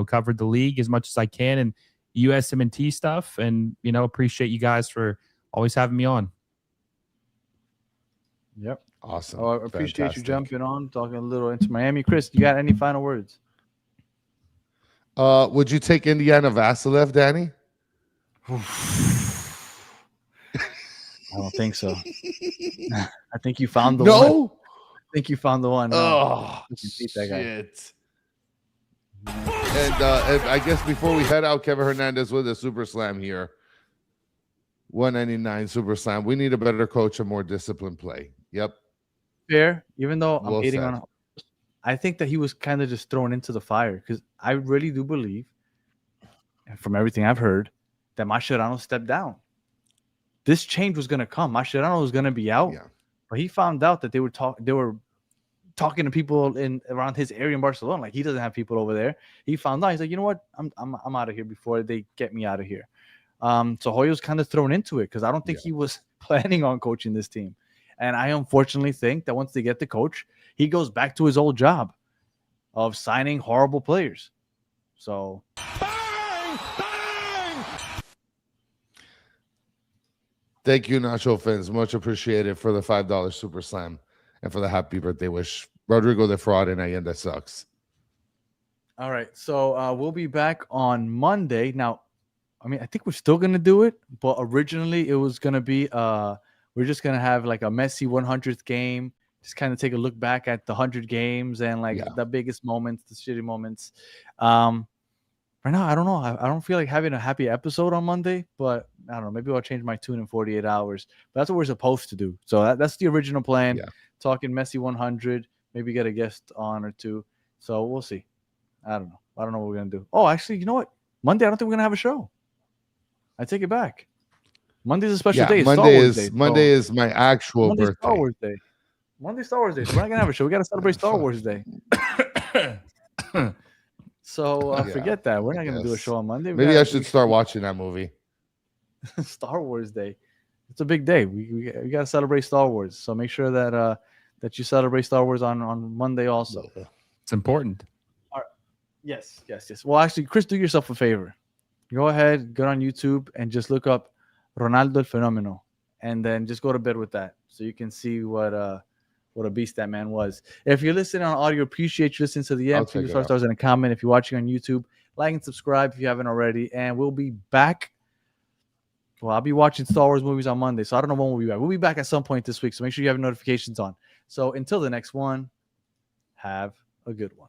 [SPEAKER 5] covered the league as much as I can and USMNT stuff, and appreciate you guys for always having me on.
[SPEAKER 2] Yep.
[SPEAKER 3] Awesome.
[SPEAKER 2] I appreciate you jumping on, talking a little into Miami. Chris, you got any final words?
[SPEAKER 3] Would you take Indiana Vasilev, Danny?
[SPEAKER 2] I don't think so. I think you found the one.
[SPEAKER 3] No.
[SPEAKER 2] I think you found the one.
[SPEAKER 3] Oh,
[SPEAKER 2] beat that guy.
[SPEAKER 3] shit. And I guess before we head out, Kevin Hernandez with a super slam here. 199 super slam. We need a better coach and more disciplined play. Yep.
[SPEAKER 2] Fair. Even though I'm
[SPEAKER 3] Well
[SPEAKER 2] hating
[SPEAKER 3] said.
[SPEAKER 2] on, I think that he was kind of just thrown into the fire because I really do believe, and from everything I've heard, that Mascherano stepped down. This change was going to come. Mascherano was going to be out,
[SPEAKER 3] Yeah.
[SPEAKER 2] but he found out that they were talking to people around his area in Barcelona. Like, he doesn't have people over there. He found out. He's like, you know what? I'm out of here before they get me out of here. So Hoy was kind of thrown into it because I don't think he was planning on coaching this team. And I unfortunately think that once they get the coach, he goes back to his old job of signing horrible players. So
[SPEAKER 3] Thank you, Nacho fans. Much appreciated for the $5 super slam and for the happy birthday wish. Rodrigo the fraud and Allende sucks.
[SPEAKER 2] all right. So we'll be back on Monday. Now, I mean, I think we're still gonna do it, but originally it was gonna be we're just gonna have like a Messi 100th game, just kind of take a look back at the 100 games and like the biggest moments, the shitty moments. Right now, I don't know. I don't feel like having a happy episode on Monday, but I don't know. Maybe I'll change my tune in 48 hours. But that's what we're supposed to do. So that's the original plan.
[SPEAKER 3] Yeah.
[SPEAKER 2] Talking Messi 100, maybe get a guest on or two. So we'll see. I don't know. I don't know what we're gonna do. Oh, actually, you know what? Monday, I don't think we're gonna have a show. I take it back. Monday's a special day. It's
[SPEAKER 3] Monday is my actual
[SPEAKER 2] Monday's
[SPEAKER 3] birthday.
[SPEAKER 2] Star Wars Day. Monday's Star Wars Day. So we're not gonna have a show. We gotta celebrate Star Wars Day. So forget that. We're not gonna do a show on Monday.
[SPEAKER 3] Maybe I should start watching that movie.
[SPEAKER 2] Star Wars Day. It's a big day. We gotta celebrate Star Wars. So make sure that that you celebrate Star Wars on Monday also.
[SPEAKER 5] It's important.
[SPEAKER 2] All right. Yes. Well, actually, Chris, do yourself a favor. Go ahead, go on YouTube and just look up Ronaldo el Fenomeno, and then just go to bed with that, so you can see what a beast that man was. If you're listening on audio, appreciate you listening to the end. Please stars in a comment. If you're watching on YouTube, like and subscribe if you haven't already. And we'll be back. Well, I'll be watching Star Wars movies on Monday, so I don't know when we'll be back. We'll be back at some point this week, so make sure you have notifications on. So until the next one, have a good one.